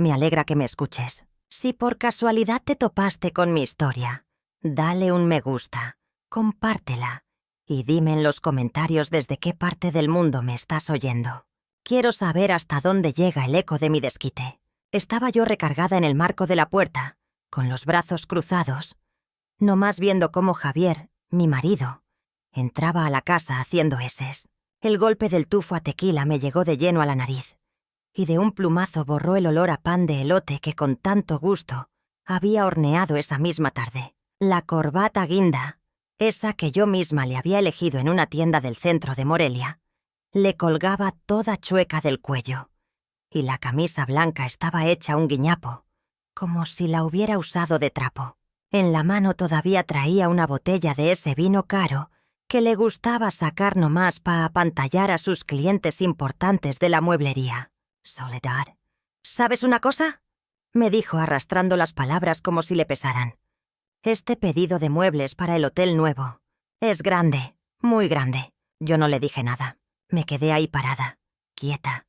Me alegra que me escuches. Si por casualidad te topaste con mi historia, dale un me gusta, compártela y dime en los comentarios desde qué parte del mundo me estás oyendo. Quiero saber hasta dónde llega el eco de mi desquite. Estaba yo recargada en el marco de la puerta, con los brazos cruzados, nomás viendo cómo Javier, mi marido, entraba a la casa haciendo eses. El golpe del tufo a tequila me llegó de lleno a la nariz, y de un plumazo borró el olor a pan de elote que con tanto gusto había horneado esa misma tarde. La corbata guinda, esa que yo misma le había elegido en una tienda del centro de Morelia, le colgaba toda chueca del cuello, y la camisa blanca estaba hecha un guiñapo, como si la hubiera usado de trapo. En la mano todavía traía una botella de ese vino caro que le gustaba sacar nomás para apantallar a sus clientes importantes de la mueblería. Soledad. ¿Sabes una cosa?, me dijo arrastrando las palabras como si le pesaran. Este pedido de muebles para el hotel nuevo es grande, muy grande. Yo no le dije nada. Me quedé ahí parada, quieta,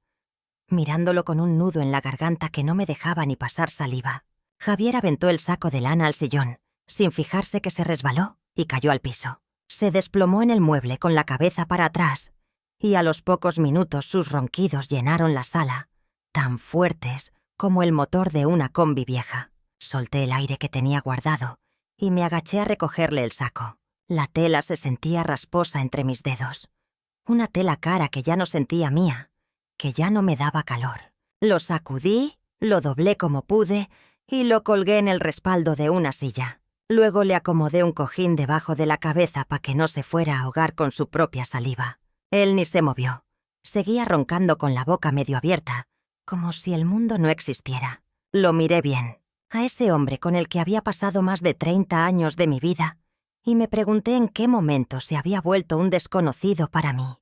mirándolo con un nudo en la garganta que no me dejaba ni pasar saliva. Javier aventó el saco de lana al sillón, sin fijarse que se resbaló y cayó al piso. Se desplomó en el mueble con la cabeza para atrás, y a los pocos minutos sus ronquidos llenaron la sala, tan fuertes como el motor de una combi vieja. Solté el aire que tenía guardado y me agaché a recogerle el saco. La tela se sentía rasposa entre mis dedos. Una tela cara que ya no sentía mía, que ya no me daba calor. Lo sacudí, lo doblé como pude y lo colgué en el respaldo de una silla. Luego le acomodé un cojín debajo de la cabeza para que no se fuera a ahogar con su propia saliva. Él ni se movió. Seguía roncando con la boca medio abierta, como si el mundo no existiera. Lo miré bien, a ese hombre con el que había pasado más de 30 años de mi vida, y me pregunté en qué momento se había vuelto un desconocido para mí.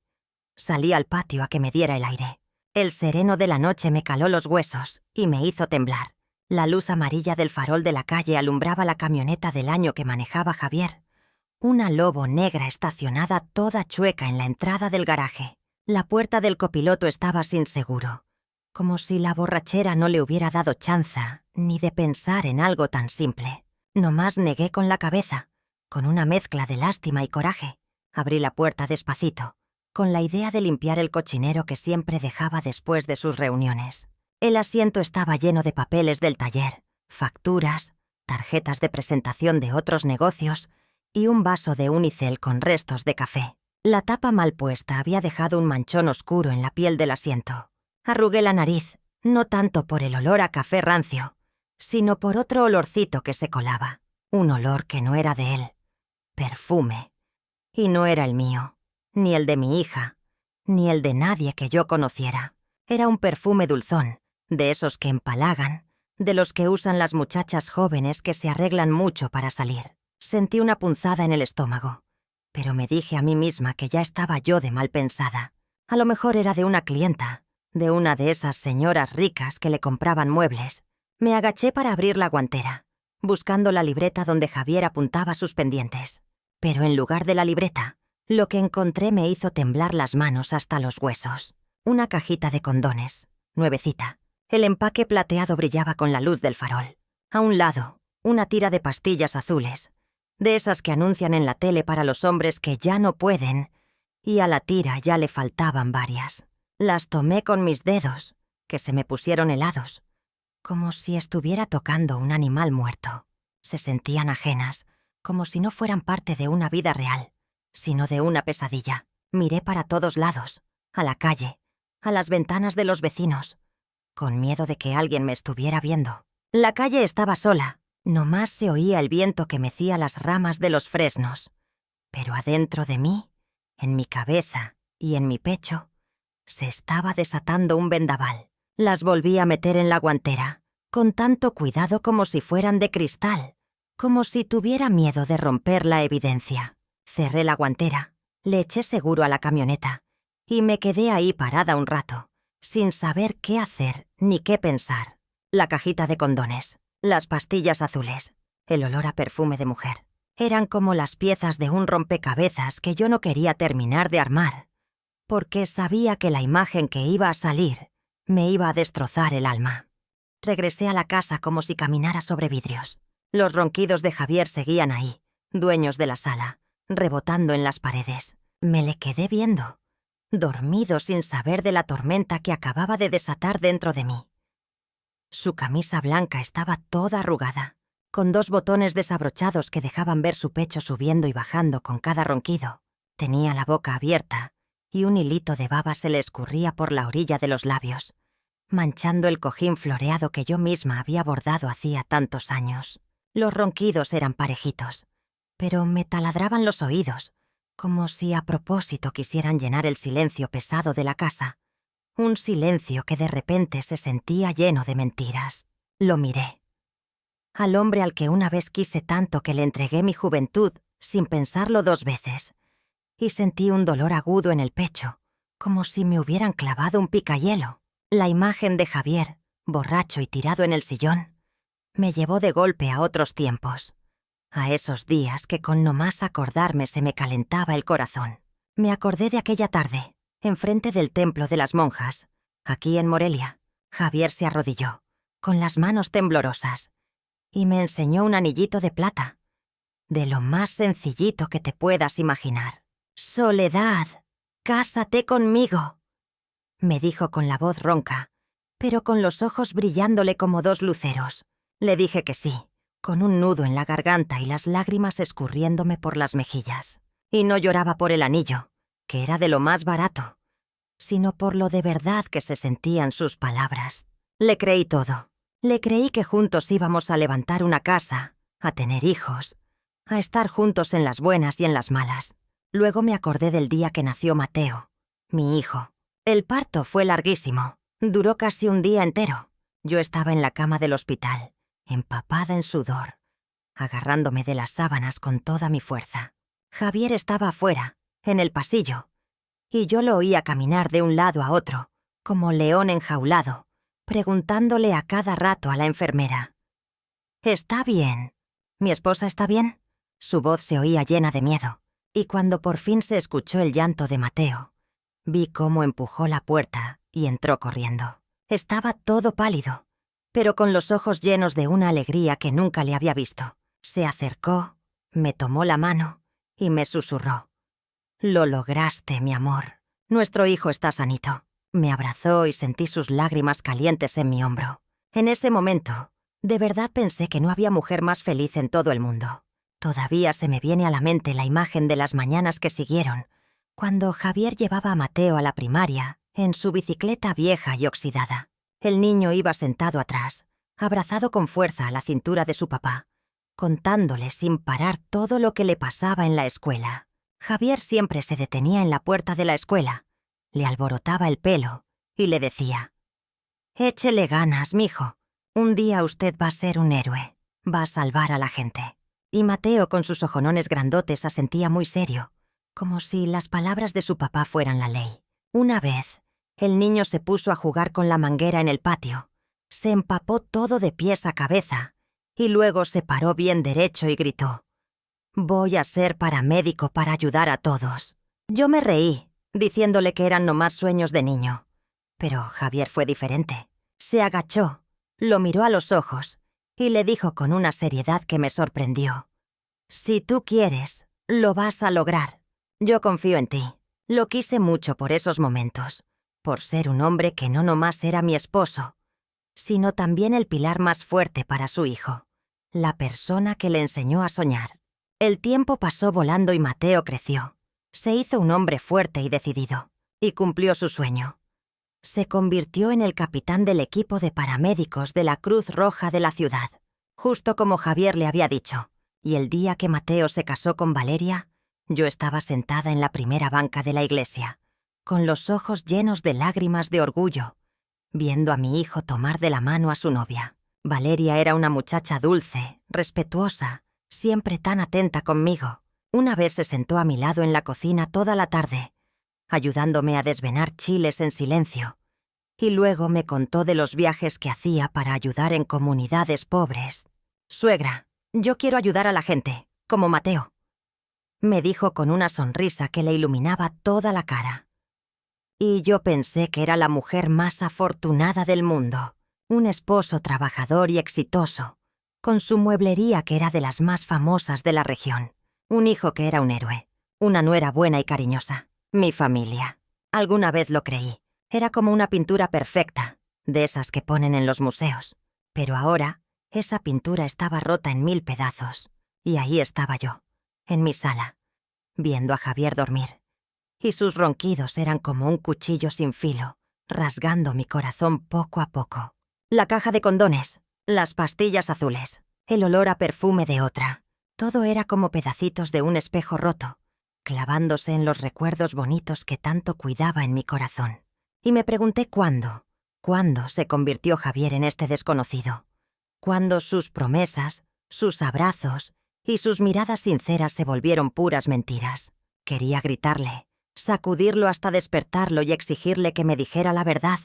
Salí al patio a que me diera el aire. El sereno de la noche me caló los huesos y me hizo temblar. La luz amarilla del farol de la calle alumbraba la camioneta del año que manejaba Javier, una Lobo negra estacionada toda chueca en la entrada del garaje. La puerta del copiloto estaba sin seguro, como si la borrachera no le hubiera dado chanza ni de pensar en algo tan simple. Nomás negué con la cabeza, con una mezcla de lástima y coraje. Abrí la puerta despacito, con la idea de limpiar el cochinero que siempre dejaba después de sus reuniones. El asiento estaba lleno de papeles del taller, facturas, tarjetas de presentación de otros negocios y un vaso de unicel con restos de café. La tapa mal puesta había dejado un manchón oscuro en la piel del asiento. Arrugué la nariz, no tanto por el olor a café rancio, sino por otro olorcito que se colaba. Un olor que no era de él. Perfume. Y no era el mío, ni el de mi hija, ni el de nadie que yo conociera. Era un perfume dulzón, de esos que empalagan, de los que usan las muchachas jóvenes que se arreglan mucho para salir. Sentí una punzada en el estómago, pero me dije a mí misma que ya estaba yo de mal pensada. A lo mejor era de una clienta, de una de esas señoras ricas que le compraban muebles. Me agaché para abrir la guantera, buscando la libreta donde Javier apuntaba sus pendientes. Pero en lugar de la libreta, lo que encontré me hizo temblar las manos hasta los huesos. Una cajita de condones, nuevecita. El empaque plateado brillaba con la luz del farol. A un lado, una tira de pastillas azules, de esas que anuncian en la tele para los hombres que ya no pueden, y a la tira ya le faltaban varias. Las tomé con mis dedos, que se me pusieron helados, como si estuviera tocando un animal muerto. Se sentían ajenas, como si no fueran parte de una vida real, sino de una pesadilla. Miré para todos lados, a la calle, a las ventanas de los vecinos, con miedo de que alguien me estuviera viendo. La calle estaba sola. Nomás se oía el viento que mecía las ramas de los fresnos. Pero adentro de mí, en mi cabeza y en mi pecho, se estaba desatando un vendaval. Las volví a meter en la guantera, con tanto cuidado como si fueran de cristal, como si tuviera miedo de romper la evidencia. Cerré la guantera, le eché seguro a la camioneta y me quedé ahí parada un rato, sin saber qué hacer ni qué pensar. La cajita de condones, las pastillas azules, el olor a perfume de mujer. Eran como las piezas de un rompecabezas que yo no quería terminar de armar, porque sabía que la imagen que iba a salir me iba a destrozar el alma. Regresé a la casa como si caminara sobre vidrios. Los ronquidos de Javier seguían ahí, dueños de la sala, rebotando en las paredes. Me le quedé viendo, dormido sin saber de la tormenta que acababa de desatar dentro de mí. Su camisa blanca estaba toda arrugada, con 2 botones desabrochados que dejaban ver su pecho subiendo y bajando con cada ronquido. Tenía la boca abierta y un hilito de baba se le escurría por la orilla de los labios, manchando el cojín floreado que yo misma había bordado hacía tantos años. Los ronquidos eran parejitos, pero me taladraban los oídos, como si a propósito quisieran llenar el silencio pesado de la casa. Un silencio que de repente se sentía lleno de mentiras. Lo miré. Al hombre al que una vez quise tanto que le entregué mi juventud sin pensarlo 2 veces, y sentí un dolor agudo en el pecho, como si me hubieran clavado un picahielo. La imagen de Javier, borracho y tirado en el sillón, me llevó de golpe a otros tiempos, a esos días que con nomás acordarme se me calentaba el corazón. Me acordé de aquella tarde, enfrente del templo de las monjas, aquí en Morelia. Javier se arrodilló, con las manos temblorosas, y me enseñó un anillito de plata, de lo más sencillito que te puedas imaginar. «Soledad, cásate conmigo», me dijo con la voz ronca, pero con los ojos brillándole como 2 luceros. Le dije que sí, con un nudo en la garganta y las lágrimas escurriéndome por las mejillas. Y no lloraba por el anillo, que era de lo más barato, sino por lo de verdad que se sentían sus palabras. Le creí todo. Le creí que juntos íbamos a levantar una casa, a tener hijos, a estar juntos en las buenas y en las malas. Luego me acordé del día que nació Mateo, mi hijo. El parto fue larguísimo. Duró casi un día entero. Yo estaba en la cama del hospital, empapada en sudor, agarrándome de las sábanas con toda mi fuerza. Javier estaba afuera, en el pasillo, y yo lo oía caminar de un lado a otro, como león enjaulado, preguntándole a cada rato a la enfermera: «¿Está bien? ¿Mi esposa está bien?» Su voz se oía llena de miedo, y cuando por fin se escuchó el llanto de Mateo, vi cómo empujó la puerta y entró corriendo. Estaba todo pálido, pero con los ojos llenos de una alegría que nunca le había visto. Se acercó, me tomó la mano y me susurró: «Lo lograste, mi amor. Nuestro hijo está sanito». Me abrazó y sentí sus lágrimas calientes en mi hombro. En ese momento, de verdad pensé que no había mujer más feliz en todo el mundo. Todavía se me viene a la mente la imagen de las mañanas que siguieron, cuando Javier llevaba a Mateo a la primaria en su bicicleta vieja y oxidada. El niño iba sentado atrás, abrazado con fuerza a la cintura de su papá, contándole sin parar todo lo que le pasaba en la escuela. Javier siempre se detenía en la puerta de la escuela, le alborotaba el pelo y le decía: «Échele ganas, mijo. Un día usted va a ser un héroe, va a salvar a la gente». Y Mateo, con sus ojonones grandotes, asentía muy serio, como si las palabras de su papá fueran la ley. Una vez, el niño se puso a jugar con la manguera en el patio, se empapó todo de pies a cabeza, y luego se paró bien derecho y gritó: «Voy a ser paramédico para ayudar a todos». Yo me reí, diciéndole que eran nomás sueños de niño. Pero Javier fue diferente. Se agachó, lo miró a los ojos y le dijo con una seriedad que me sorprendió: «Si tú quieres, lo vas a lograr. Yo confío en ti». Lo quise mucho por esos momentos, por ser un hombre que no nomás era mi esposo, sino también el pilar más fuerte para su hijo, la persona que le enseñó a soñar. El tiempo pasó volando y Mateo creció. Se hizo un hombre fuerte y decidido, y cumplió su sueño. Se convirtió en el capitán del equipo de paramédicos de la Cruz Roja de la ciudad, justo como Javier le había dicho, y el día que Mateo se casó con Valeria, yo estaba sentada en la primera banca de la iglesia, con los ojos llenos de lágrimas de orgullo, viendo a mi hijo tomar de la mano a su novia. Valeria era una muchacha dulce, respetuosa, siempre tan atenta conmigo. Una vez se sentó a mi lado en la cocina toda la tarde, ayudándome a desvenar chiles en silencio, y luego me contó de los viajes que hacía para ayudar en comunidades pobres. «Suegra, yo quiero ayudar a la gente, como Mateo», me dijo con una sonrisa que le iluminaba toda la cara. Y yo pensé que era la mujer más afortunada del mundo. Un esposo trabajador y exitoso, con su mueblería que era de las más famosas de la región. Un hijo que era un héroe. Una nuera buena y cariñosa. Mi familia. Alguna vez lo creí. Era como una pintura perfecta, de esas que ponen en los museos. Pero ahora, esa pintura estaba rota en 1000 pedazos. Y ahí estaba yo, en mi sala, viendo a Javier dormir. Y sus ronquidos eran como un cuchillo sin filo, rasgando mi corazón poco a poco. La caja de condones, las pastillas azules, el olor a perfume de otra. Todo era como pedacitos de un espejo roto, clavándose en los recuerdos bonitos que tanto cuidaba en mi corazón. Y me pregunté cuándo se convirtió Javier en este desconocido. Cuándo sus promesas, sus abrazos y sus miradas sinceras se volvieron puras mentiras. Quería gritarle, sacudirlo hasta despertarlo y exigirle que me dijera la verdad.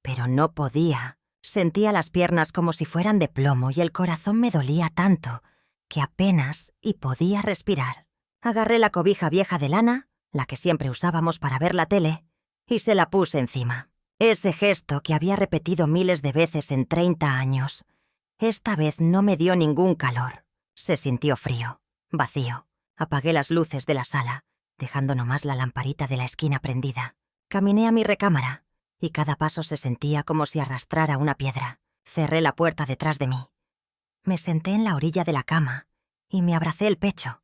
Pero no podía. Sentía las piernas como si fueran de plomo y el corazón me dolía tanto que apenas podía respirar. Agarré la cobija vieja de lana, la que siempre usábamos para ver la tele, y se la puse encima. Ese gesto que había repetido miles de veces en 30 años. Esta vez no me dio ningún calor. Se sintió frío, vacío. Apagué las luces de la sala, dejando nomás la lamparita de la esquina prendida. Caminé a mi recámara, y cada paso se sentía como si arrastrara una piedra. Cerré la puerta detrás de mí. Me senté en la orilla de la cama y me abracé el pecho,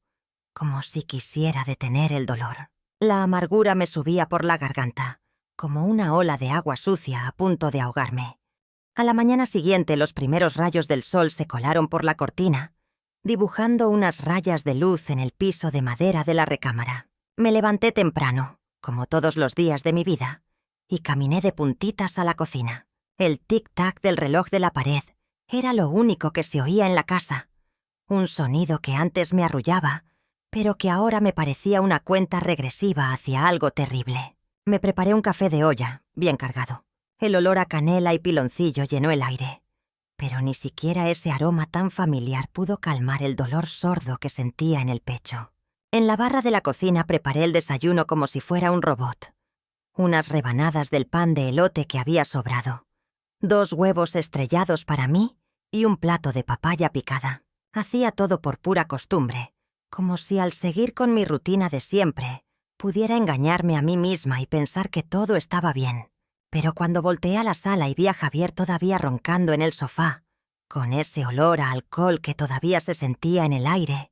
como si quisiera detener el dolor. La amargura me subía por la garganta, como una ola de agua sucia a punto de ahogarme. A la mañana siguiente los primeros rayos del sol se colaron por la cortina, dibujando unas rayas de luz en el piso de madera de la recámara. Me levanté temprano, como todos los días de mi vida, y caminé de puntitas a la cocina. El tic-tac del reloj de la pared era lo único que se oía en la casa. Un sonido que antes me arrullaba, pero que ahora me parecía una cuenta regresiva hacia algo terrible. Me preparé un café de olla, bien cargado. El olor a canela y piloncillo llenó el aire. Pero ni siquiera ese aroma tan familiar pudo calmar el dolor sordo que sentía en el pecho. En la barra de la cocina preparé el desayuno como si fuera un robot. Unas rebanadas del pan de elote que había sobrado. 2 huevos estrellados para mí y un plato de papaya picada. Hacía todo por pura costumbre, como si al seguir con mi rutina de siempre, pudiera engañarme a mí misma y pensar que todo estaba bien. Pero cuando volteé a la sala y vi a Javier todavía roncando en el sofá, con ese olor a alcohol que todavía se sentía en el aire,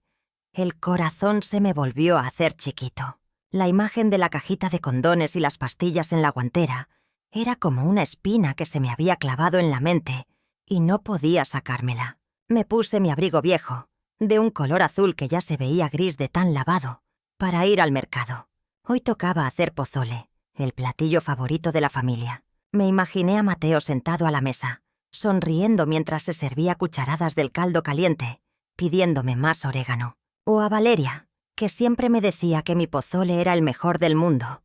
el corazón se me volvió a hacer chiquito. La imagen de la cajita de condones y las pastillas en la guantera era como una espina que se me había clavado en la mente y no podía sacármela. Me puse mi abrigo viejo, de un color azul que ya se veía gris de tan lavado, para ir al mercado. Hoy tocaba hacer pozole, el platillo favorito de la familia. Me imaginé a Mateo sentado a la mesa, sonriendo mientras se servía cucharadas del caldo caliente, pidiéndome más orégano. O a Valeria, que siempre me decía que mi pozole era el mejor del mundo,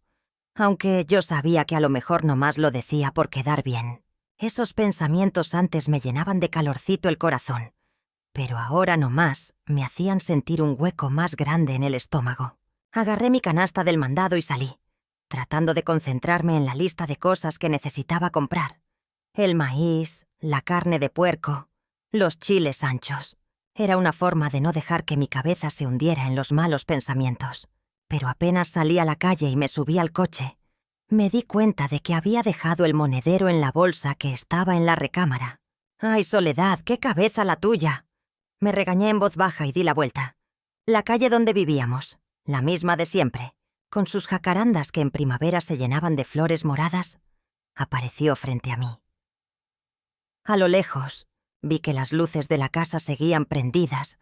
aunque yo sabía que a lo mejor nomás lo decía por quedar bien. Esos pensamientos antes me llenaban de calorcito el corazón, pero ahora nomás me hacían sentir un hueco más grande en el estómago. Agarré mi canasta del mandado y salí, tratando de concentrarme en la lista de cosas que necesitaba comprar. El maíz, la carne de puerco, los chiles anchos. Era una forma de no dejar que mi cabeza se hundiera en los malos pensamientos. Pero apenas salí a la calle y me subí al coche, me di cuenta de que había dejado el monedero en la bolsa que estaba en la recámara. «¡Ay, Soledad, qué cabeza la tuya!». Me regañé en voz baja y di la vuelta. La calle donde vivíamos, la misma de siempre, con sus jacarandas que en primavera se llenaban de flores moradas, apareció frente a mí. A lo lejos, vi que las luces de la casa seguían prendidas,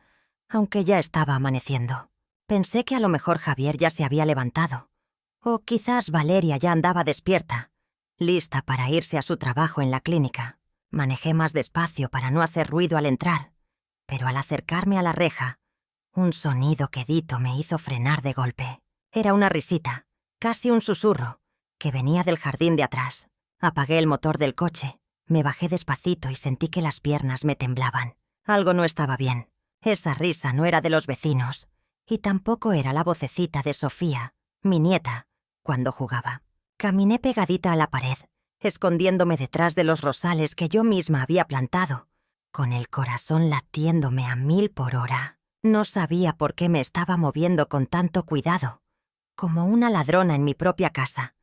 aunque ya estaba amaneciendo. Pensé que a lo mejor Javier ya se había levantado, o quizás Valeria ya andaba despierta, lista para irse a su trabajo en la clínica. Manejé más despacio para no hacer ruido al entrar, pero al acercarme a la reja, un sonido quedito me hizo frenar de golpe. Era una risita, casi un susurro, que venía del jardín de atrás. Apagué el motor del coche, me bajé despacito y sentí que las piernas me temblaban. Algo no estaba bien. Esa risa no era de los vecinos, y tampoco era la vocecita de Sofía, mi nieta, cuando jugaba. Caminé pegadita a la pared, escondiéndome detrás de los rosales que yo misma había plantado, con el corazón latiéndome a 1000 por hora. No sabía por qué me estaba moviendo con tanto cuidado, como una ladrona en mi propia casa.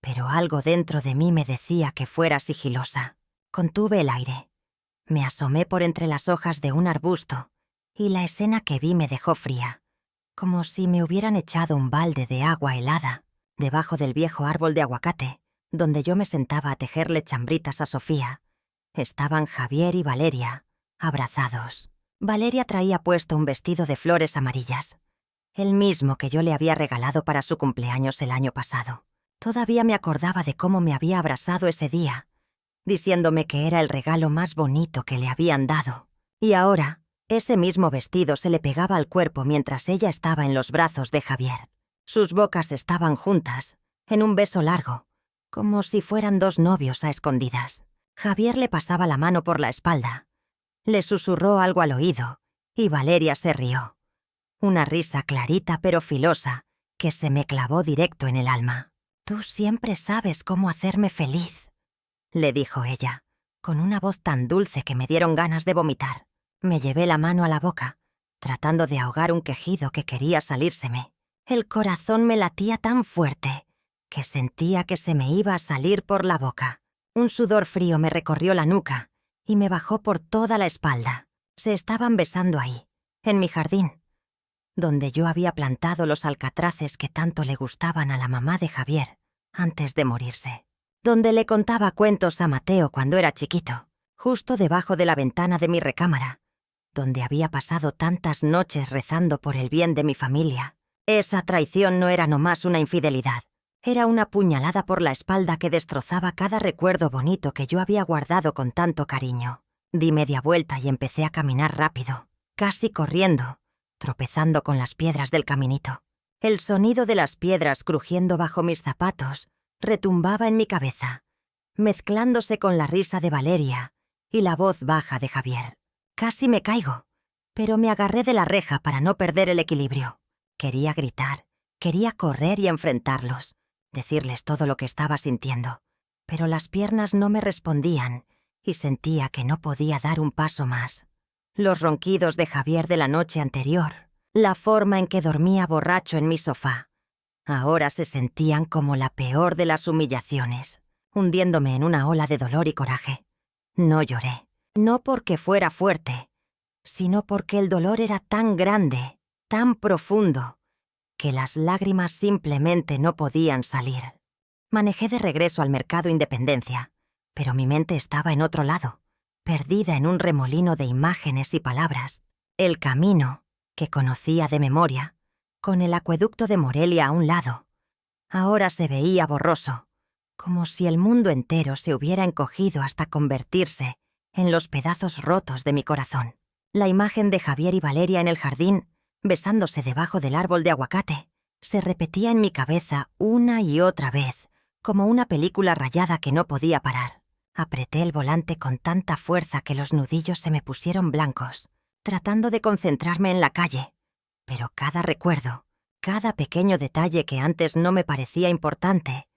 Pero algo dentro de mí me decía que fuera sigilosa. Contuve el aire. Me asomé por entre las hojas de un arbusto, y la escena que vi me dejó fría, como si me hubieran echado un balde de agua helada debajo del viejo árbol de aguacate, donde yo me sentaba a tejerle chambritas a Sofía. Estaban Javier y Valeria, abrazados. Valeria traía puesto un vestido de flores amarillas, el mismo que yo le había regalado para su cumpleaños el año pasado. Todavía me acordaba de cómo me había abrazado ese día, diciéndome que era el regalo más bonito que le habían dado. Y ahora, ese mismo vestido se le pegaba al cuerpo mientras ella estaba en los brazos de Javier. Sus bocas estaban juntas, en un beso largo, como si fueran dos novios a escondidas. Javier le pasaba la mano por la espalda. Le susurró algo al oído, y Valeria se rió. Una risa clarita pero filosa, que se me clavó directo en el alma. «Tú siempre sabes cómo hacerme feliz», le dijo ella, con una voz tan dulce que me dieron ganas de vomitar. Me llevé la mano a la boca, tratando de ahogar un quejido que quería salírseme. El corazón me latía tan fuerte que sentía que se me iba a salir por la boca. Un sudor frío me recorrió la nuca y me bajó por toda la espalda. Se estaban besando ahí, en mi jardín, donde yo había plantado los alcatraces que tanto le gustaban a la mamá de Javier antes de morirse. Donde le contaba cuentos a Mateo cuando era chiquito, justo debajo de la ventana de mi recámara, donde había pasado tantas noches rezando por el bien de mi familia. Esa traición no era nomás una infidelidad, era una puñalada por la espalda que destrozaba cada recuerdo bonito que yo había guardado con tanto cariño. Di media vuelta y empecé a caminar rápido, casi corriendo, tropezando con las piedras del caminito. El sonido de las piedras crujiendo bajo mis zapatos retumbaba en mi cabeza, mezclándose con la risa de Valeria y la voz baja de Javier. Casi me caigo, pero me agarré de la reja para no perder el equilibrio. Quería gritar, quería correr y enfrentarlos, decirles todo lo que estaba sintiendo, pero las piernas no me respondían y sentía que no podía dar un paso más. Los ronquidos de Javier de la noche anterior, la forma en que dormía borracho en mi sofá, ahora se sentían como la peor de las humillaciones, hundiéndome en una ola de dolor y coraje. No lloré, no porque fuera fuerte, sino porque el dolor era tan grande, tan profundo, que las lágrimas simplemente no podían salir. Manejé de regreso al Mercado Independencia, pero mi mente estaba en otro lado, perdida en un remolino de imágenes y palabras. El camino, que conocía de memoria, con el acueducto de Morelia a un lado, ahora se veía borroso, como si el mundo entero se hubiera encogido hasta convertirse en los pedazos rotos de mi corazón. La imagen de Javier y Valeria en el jardín, besándose debajo del árbol de aguacate, se repetía en mi cabeza una y otra vez, como una película rayada que no podía parar. Apreté el volante con tanta fuerza que los nudillos se me pusieron blancos, tratando de concentrarme en la calle. Pero cada recuerdo, cada pequeño detalle que antes no me parecía importante,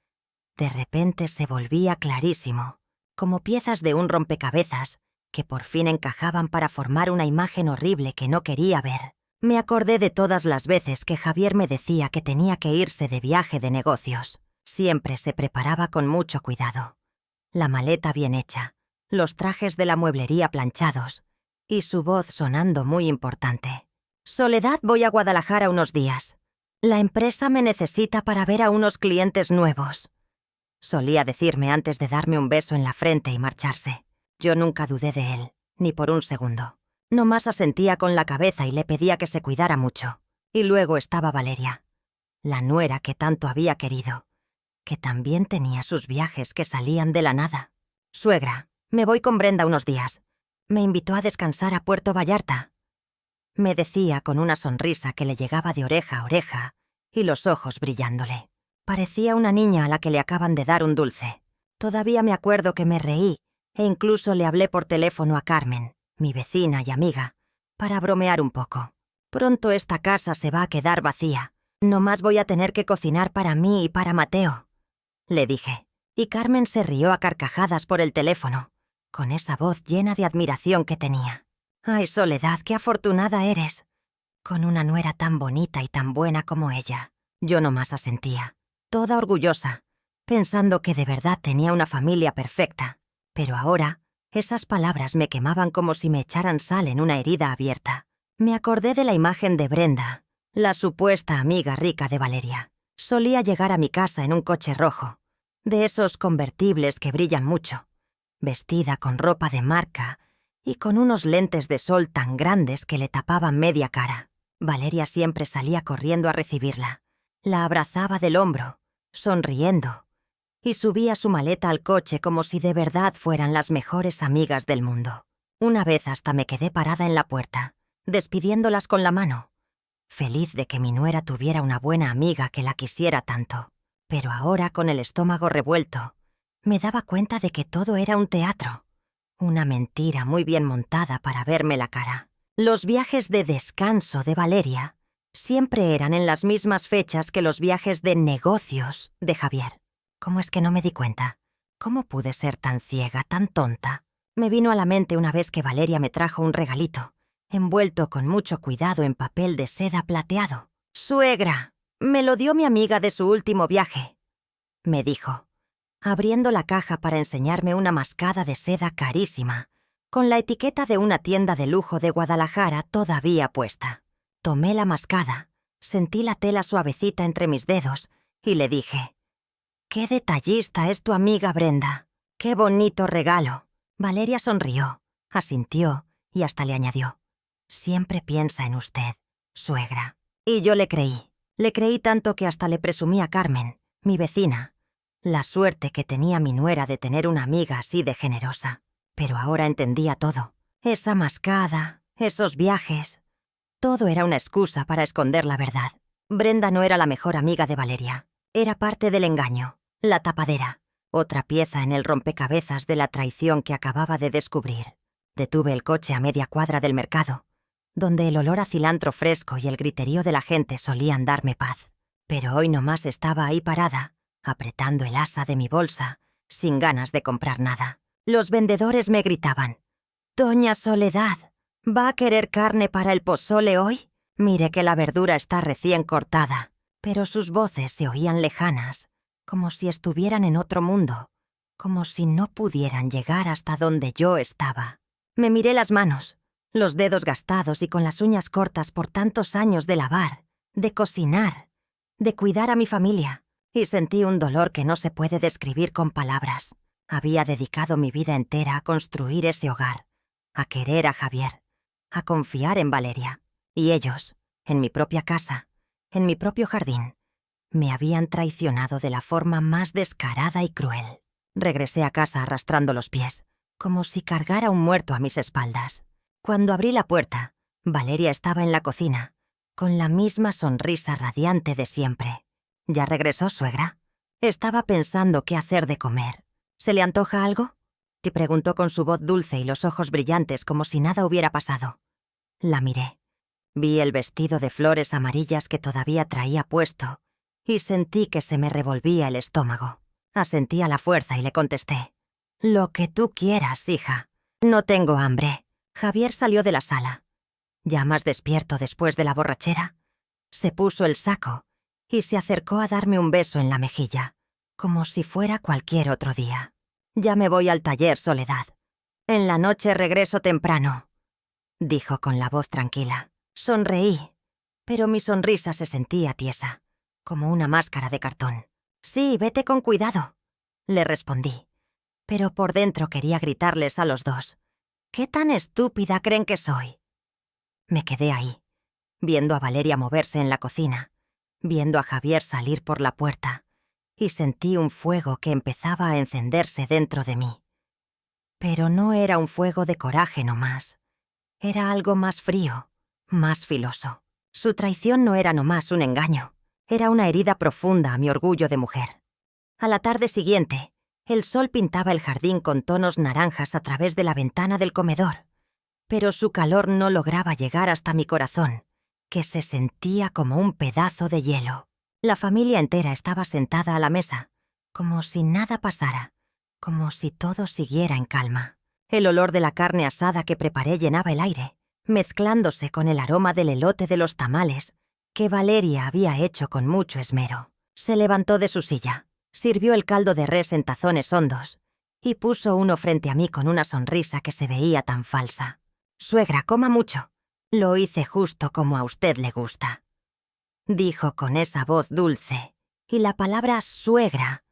de repente se volvía clarísimo, como piezas de un rompecabezas que por fin encajaban para formar una imagen horrible que no quería ver. Me acordé de todas las veces que Javier me decía que tenía que irse de viaje de negocios. Siempre se preparaba con mucho cuidado. La maleta bien hecha, los trajes de la mueblería planchados y su voz sonando muy importante. «Soledad, voy a Guadalajara unos días. La empresa me necesita para ver a unos clientes nuevos», solía decirme antes de darme un beso en la frente y marcharse. Yo nunca dudé de él, ni por un segundo. Nomás asentía con la cabeza y le pedía que se cuidara mucho. Y luego estaba Valeria, la nuera que tanto había querido, que también tenía sus viajes que salían de la nada. «Suegra, me voy con Brenda unos días. Me invitó a descansar a Puerto Vallarta», me decía con una sonrisa que le llegaba de oreja a oreja y los ojos brillándole. Parecía una niña a la que le acaban de dar un dulce. Todavía me acuerdo que me reí e incluso le hablé por teléfono a Carmen, mi vecina y amiga, para bromear un poco. «Pronto esta casa se va a quedar vacía. Nomás voy a tener que cocinar para mí y para Mateo», le dije. y Carmen se rió a carcajadas por el teléfono, con esa voz llena de admiración que tenía. «Ay, Soledad, qué afortunada eres. Con una nuera tan bonita y tan buena como ella». Yo nomás asentía, toda orgullosa, pensando que de verdad tenía una familia perfecta. Pero ahora, esas palabras me quemaban como si me echaran sal en una herida abierta. Me acordé de la imagen de Brenda, la supuesta amiga rica de Valeria. Solía llegar a mi casa en un coche rojo, de esos convertibles que brillan mucho, vestida con ropa de marca y con unos lentes de sol tan grandes que le tapaban media cara. Valeria siempre salía corriendo a recibirla. La abrazaba del hombro, sonriendo, y subía su maleta al coche como si de verdad fueran las mejores amigas del mundo. Una vez hasta me quedé parada en la puerta, despidiéndolas con la mano, feliz de que mi nuera tuviera una buena amiga que la quisiera tanto. Pero ahora, con el estómago revuelto, me daba cuenta de que todo era un teatro, una mentira muy bien montada para verme la cara. Los viajes de descanso de Valeria siempre eran en las mismas fechas que los viajes de negocios de Javier. ¿Cómo es que no me di cuenta? ¿Cómo pude ser tan ciega, tan tonta? Me vino a la mente una vez que Valeria me trajo un regalito, envuelto con mucho cuidado en papel de seda plateado. «Suegra, me lo dio mi amiga de su último viaje», me dijo, abriendo la caja para enseñarme una mascada de seda carísima, con la etiqueta de una tienda de lujo de Guadalajara todavía puesta. Tomé la mascada, sentí la tela suavecita entre mis dedos y le dije: «Qué detallista es tu amiga Brenda. Qué bonito regalo». Valeria sonrió, asintió y hasta le añadió: «Siempre piensa en usted, suegra». Y yo le creí tanto que hasta le presumí a Carmen, mi vecina, la suerte que tenía mi nuera de tener una amiga así de generosa. Pero ahora entendía todo. Esa mascada, esos viajes, todo era una excusa para esconder la verdad. Brenda no era la mejor amiga de Valeria. Era parte del engaño, la tapadera, otra pieza en el rompecabezas de la traición que acababa de descubrir. Detuve el coche a media cuadra del mercado, donde el olor a cilantro fresco y el griterío de la gente solían darme paz. Pero hoy nomás estaba ahí parada, apretando el asa de mi bolsa, sin ganas de comprar nada. Los vendedores me gritaban: «Doña Soledad, ¿va a querer carne para el pozole hoy? Mire que la verdura está recién cortada». Pero sus voces se oían lejanas, como si estuvieran en otro mundo, como si no pudieran llegar hasta donde yo estaba. Me miré las manos, los dedos gastados y con las uñas cortas por tantos años de lavar, de cocinar, de cuidar a mi familia, y sentí un dolor que no se puede describir con palabras. Había dedicado mi vida entera a construir ese hogar, a querer a Javier, a confiar en Valeria. Y ellos, en mi propia casa, en mi propio jardín, me habían traicionado de la forma más descarada y cruel. Regresé a casa arrastrando los pies, como si cargara un muerto a mis espaldas. Cuando abrí la puerta, Valeria estaba en la cocina, con la misma sonrisa radiante de siempre. «¿Ya regresó, suegra?» Estaba pensando qué hacer de comer. «¿Se le antoja algo?», te preguntó con su voz dulce y los ojos brillantes como si nada hubiera pasado. La miré. Vi el vestido de flores amarillas que todavía traía puesto y sentí que se me revolvía el estómago. Asentí a la fuerza y le contesté: «Lo que tú quieras, hija. No tengo hambre». Javier salió de la sala, ya más despierto después de la borrachera. Se puso el saco y se acercó a darme un beso en la mejilla, como si fuera cualquier otro día. «Ya me voy al taller, Soledad. En la noche regreso temprano», dijo con la voz tranquila. Sonreí, pero mi sonrisa se sentía tiesa, como una máscara de cartón. «Sí, vete con cuidado», le respondí, pero por dentro quería gritarles a los dos: «¿Qué tan estúpida creen que soy?». Me quedé ahí, viendo a Valeria moverse en la cocina, viendo a Javier salir por la puerta, y sentí un fuego que empezaba a encenderse dentro de mí. Pero no era un fuego de coraje nomás, era algo más frío, más filoso. Su traición no era nomás un engaño, era una herida profunda a mi orgullo de mujer. A la tarde siguiente, el sol pintaba el jardín con tonos naranjas a través de la ventana del comedor, pero su calor no lograba llegar hasta mi corazón, que se sentía como un pedazo de hielo. La familia entera estaba sentada a la mesa, como si nada pasara, como si todo siguiera en calma. El olor de la carne asada que preparé llenaba el aire, mezclándose con el aroma del elote de los tamales que Valeria había hecho con mucho esmero. Se levantó de su silla, sirvió el caldo de res en tazones hondos y puso uno frente a mí con una sonrisa que se veía tan falsa. «Suegra, coma mucho. Lo hice justo como a usted le gusta», dijo con esa voz dulce, y la palabra suegra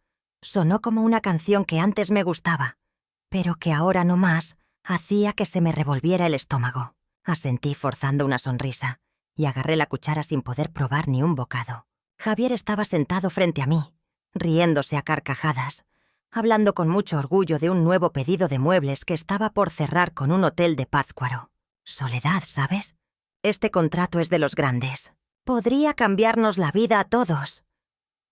sonó como una canción que antes me gustaba, pero que ahora no más hacía que se me revolviera el estómago. Asentí forzando una sonrisa y agarré la cuchara sin poder probar ni un bocado. Javier estaba sentado frente a mí, riéndose a carcajadas, hablando con mucho orgullo de un nuevo pedido de muebles que estaba por cerrar con un hotel de Pátzcuaro. Soledad, ¿sabes? Este contrato es de los grandes. Podría cambiarnos la vida a todos,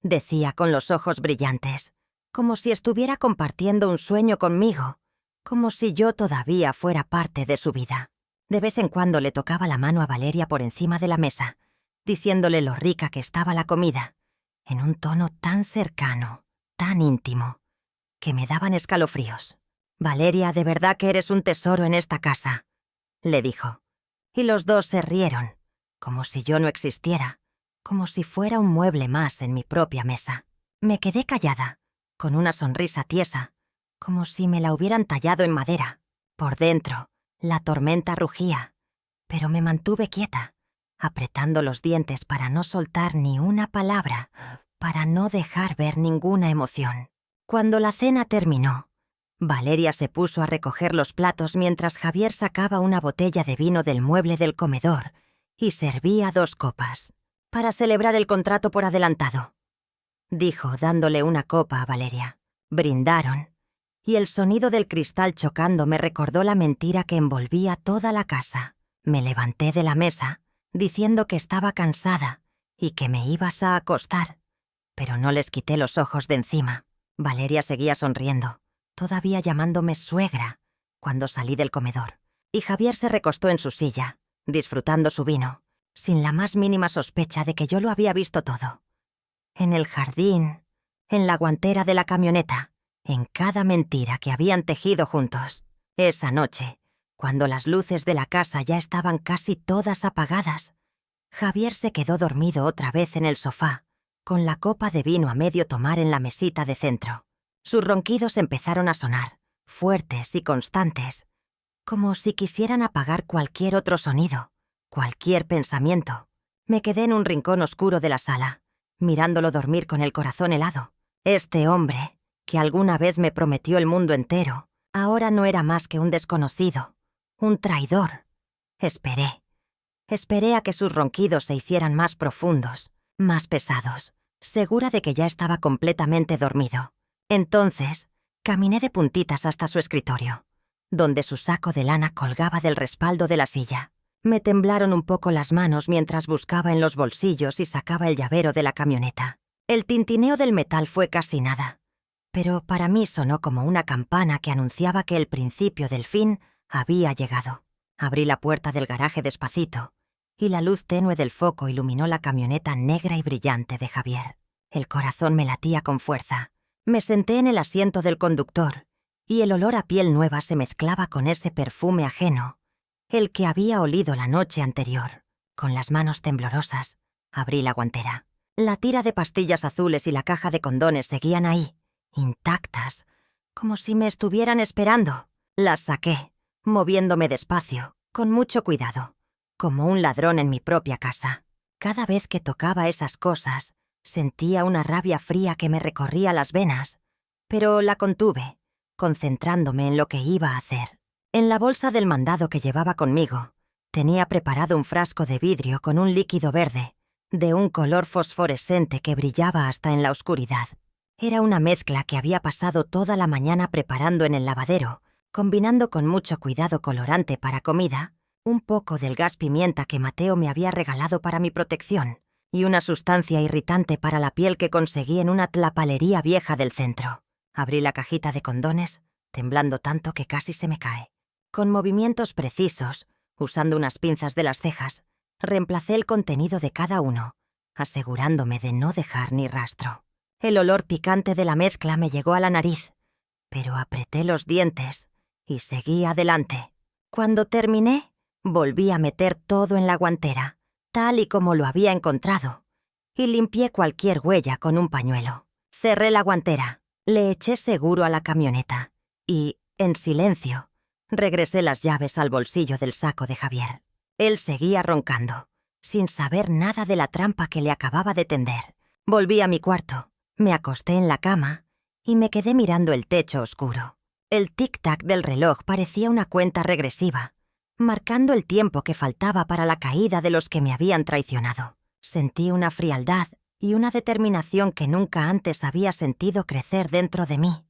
decía con los ojos brillantes, como si estuviera compartiendo un sueño conmigo, como si yo todavía fuera parte de su vida. De vez en cuando le tocaba la mano a Valeria por encima de la mesa, diciéndole lo rica que estaba la comida, en un tono tan cercano, tan íntimo, que me daban escalofríos. «Valeria, de verdad que eres un tesoro en esta casa», le dijo. Y los dos se rieron, como si yo no existiera, como si fuera un mueble más en mi propia mesa. Me quedé callada, con una sonrisa tiesa, como si me la hubieran tallado en madera. Por dentro, la tormenta rugía, pero me mantuve quieta, apretando los dientes para no soltar ni una palabra, para no dejar ver ninguna emoción. Cuando la cena terminó, Valeria se puso a recoger los platos mientras Javier sacaba una botella de vino del mueble del comedor y servía 2 copas. «Para celebrar el contrato por adelantado», dijo dándole una copa a Valeria. Brindaron, y el sonido del cristal chocando me recordó la mentira que envolvía toda la casa. Me levanté de la mesa, diciendo que estaba cansada y que me ibas a acostar, pero no les quité los ojos de encima. Valeria seguía sonriendo, todavía llamándome suegra, cuando salí del comedor, y Javier se recostó en su silla, disfrutando su vino, sin la más mínima sospecha de que yo lo había visto todo. En el jardín, en la guantera de la camioneta, en cada mentira que habían tejido juntos. Esa noche, cuando las luces de la casa ya estaban casi todas apagadas, Javier se quedó dormido otra vez en el sofá, con la copa de vino a medio tomar en la mesita de centro. Sus ronquidos empezaron a sonar, fuertes y constantes, como si quisieran apagar cualquier otro sonido, cualquier pensamiento. Me quedé en un rincón oscuro de la sala, mirándolo dormir con el corazón helado. Este hombre, que alguna vez me prometió el mundo entero, ahora no era más que un desconocido, un traidor. Esperé a que sus ronquidos se hicieran más profundos, más pesados, segura de que ya estaba completamente dormido. Entonces, caminé de puntitas hasta su escritorio, donde su saco de lana colgaba del respaldo de la silla. Me temblaron un poco las manos mientras buscaba en los bolsillos y sacaba el llavero de la camioneta. El tintineo del metal fue casi nada, pero para mí sonó como una campana que anunciaba que el principio del fin había llegado. Abrí la puerta del garaje despacito, y la luz tenue del foco iluminó la camioneta negra y brillante de Javier. El corazón me latía con fuerza. Me senté en el asiento del conductor, y el olor a piel nueva se mezclaba con ese perfume ajeno, el que había olido la noche anterior. Con las manos temblorosas, abrí la guantera. La tira de pastillas azules y la caja de condones seguían ahí, intactas, como si me estuvieran esperando. Las saqué, moviéndome despacio, con mucho cuidado, como un ladrón en mi propia casa. Cada vez que tocaba esas cosas, sentía una rabia fría que me recorría las venas, pero la contuve, concentrándome en lo que iba a hacer. En la bolsa del mandado que llevaba conmigo, tenía preparado un frasco de vidrio con un líquido verde, de un color fosforescente que brillaba hasta en la oscuridad. Era una mezcla que había pasado toda la mañana preparando en el lavadero, combinando con mucho cuidado colorante para comida, un poco del gas pimienta que Mateo me había regalado para mi protección, y una sustancia irritante para la piel que conseguí en una tlapalería vieja del centro. Abrí la cajita de condones, temblando tanto que casi se me cae. Con movimientos precisos, usando unas pinzas de las cejas, reemplacé el contenido de cada uno, asegurándome de no dejar ni rastro. El olor picante de la mezcla me llegó a la nariz, pero apreté los dientes y seguí adelante. Cuando terminé, volví a meter todo en la guantera, tal y como lo había encontrado, y limpié cualquier huella con un pañuelo. Cerré la guantera, le eché seguro a la camioneta y, en silencio, regresé las llaves al bolsillo del saco de Javier. Él seguía roncando, sin saber nada de la trampa que le acababa de tender. Volví a mi cuarto, me acosté en la cama y me quedé mirando el techo oscuro. El tic-tac del reloj parecía una cuenta regresiva, marcando el tiempo que faltaba para la caída de los que me habían traicionado. Sentí una frialdad y una determinación que nunca antes había sentido crecer dentro de mí.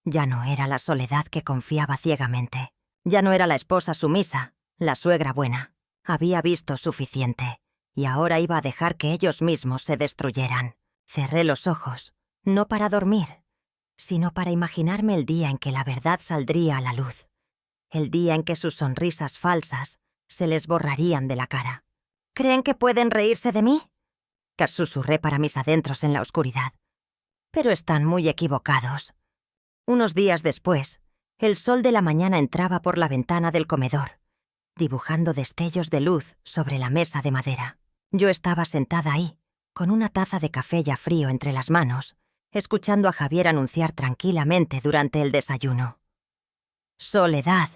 Ya no era la soledad que confiaba ciegamente. Ya no era la esposa sumisa, la suegra buena. Había visto suficiente, y ahora iba a dejar que ellos mismos se destruyeran. Cerré los ojos, no para dormir, sino para imaginarme el día en que la verdad saldría a la luz. El día en que sus sonrisas falsas se les borrarían de la cara. ¿Creen que pueden reírse de mí?, susurré para mis adentros en la oscuridad. Pero están muy equivocados. Unos días después, el sol de la mañana entraba por la ventana del comedor, dibujando destellos de luz sobre la mesa de madera. Yo estaba sentada ahí, con una taza de café ya frío entre las manos, escuchando a Javier anunciar tranquilamente durante el desayuno. Soledad,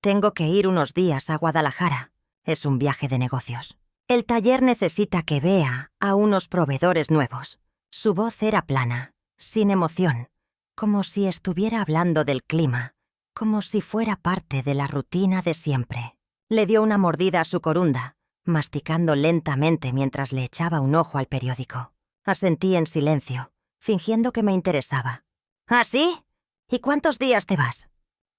tengo que ir unos días a Guadalajara. Es un viaje de negocios. El taller necesita que vea a unos proveedores nuevos. Su voz era plana, sin emoción, como si estuviera hablando del clima, como si fuera parte de la rutina de siempre. Le dio una mordida a su corunda, masticando lentamente mientras le echaba un ojo al periódico. Asentí en silencio, fingiendo que me interesaba. ¿Ah, sí? ¿Y cuántos días te vas?,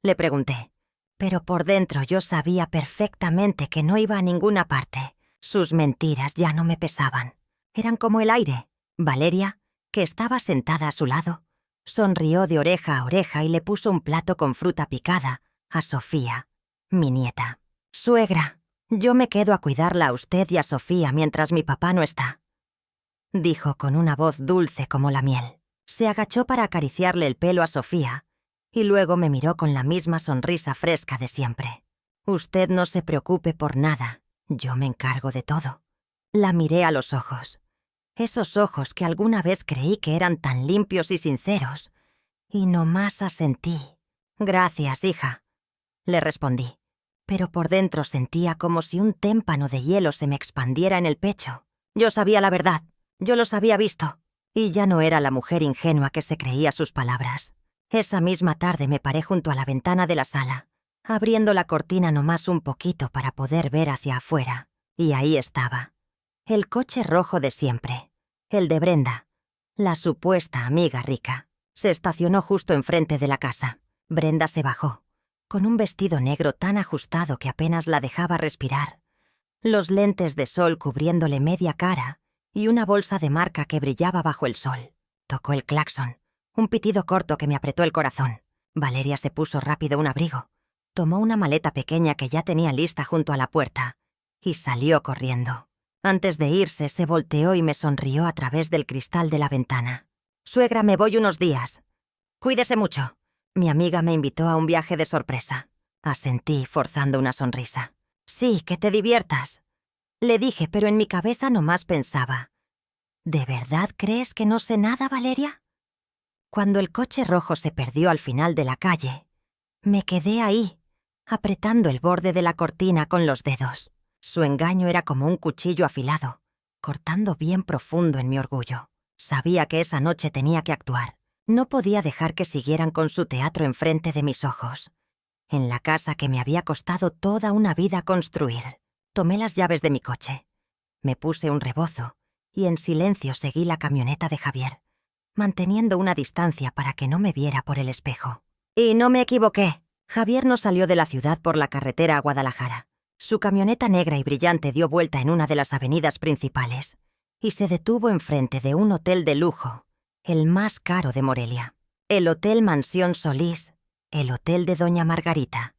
le pregunté. Pero por dentro yo sabía perfectamente que no iba a ninguna parte. Sus mentiras ya no me pesaban. Eran como el aire. Valeria, que estaba sentada a su lado, sonrió de oreja a oreja y le puso un plato con fruta picada a Sofía, mi nieta. «Suegra, yo me quedo a cuidarla a usted y a Sofía mientras mi papá no está», dijo con una voz dulce como la miel. Se agachó para acariciarle el pelo a Sofía y luego me miró con la misma sonrisa fresca de siempre. «Usted no se preocupe por nada, yo me encargo de todo». La miré a los ojos. Esos ojos que alguna vez creí que eran tan limpios y sinceros, y nomás asentí. «Gracias, hija», le respondí, pero por dentro sentía como si un témpano de hielo se me expandiera en el pecho. Yo sabía la verdad, yo los había visto, y ya no era la mujer ingenua que se creía sus palabras. Esa misma tarde me paré junto a la ventana de la sala, abriendo la cortina nomás un poquito para poder ver hacia afuera, y ahí estaba. El coche rojo de siempre, el de Brenda, la supuesta amiga rica. Se estacionó justo enfrente de la casa. Brenda se bajó, con un vestido negro tan ajustado que apenas la dejaba respirar, los lentes de sol cubriéndole media cara y una bolsa de marca que brillaba bajo el sol. Tocó el claxon, un pitido corto que me apretó el corazón. Valeria se puso rápido un abrigo, tomó una maleta pequeña que ya tenía lista junto a la puerta y salió corriendo. Antes de irse, se volteó y me sonrió a través del cristal de la ventana. «Suegra, me voy unos días. Cuídese mucho». Mi amiga me invitó a un viaje de sorpresa. Asentí, forzando una sonrisa. «Sí, que te diviertas», le dije, pero en mi cabeza nomás pensaba. ¿De verdad crees que no sé nada, Valeria? Cuando el coche rojo se perdió al final de la calle, me quedé ahí, apretando el borde de la cortina con los dedos. Su engaño era como un cuchillo afilado, cortando bien profundo en mi orgullo. Sabía que esa noche tenía que actuar. No podía dejar que siguieran con su teatro enfrente de mis ojos. En la casa que me había costado toda una vida construir, tomé las llaves de mi coche. Me puse un rebozo y en silencio seguí la camioneta de Javier, manteniendo una distancia para que no me viera por el espejo. Y no me equivoqué. Javier no salió de la ciudad por la carretera a Guadalajara. Su camioneta negra y brillante dio vuelta en una de las avenidas principales y se detuvo enfrente de un hotel de lujo, el más caro de Morelia. El Hotel Mansión Solís, el hotel de Doña Margarita,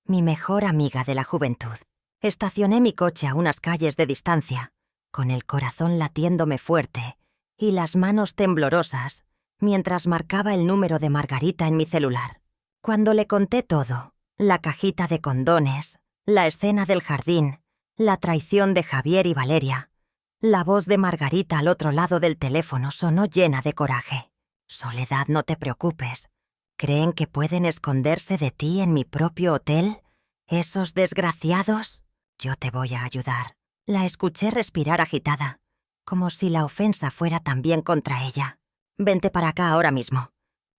mi mejor amiga de la juventud. Estacioné mi coche a unas calles de distancia, con el corazón latiéndome fuerte y las manos temblorosas mientras marcaba el número de Margarita en mi celular. Cuando le conté todo, la cajita de condones, la escena del jardín, la traición de Javier y Valeria, la voz de Margarita al otro lado del teléfono sonó llena de coraje. Soledad, no te preocupes. ¿Creen que pueden esconderse de ti en mi propio hotel? ¿Esos desgraciados? Yo te voy a ayudar. La escuché respirar agitada, como si la ofensa fuera también contra ella. Vente para acá ahora mismo.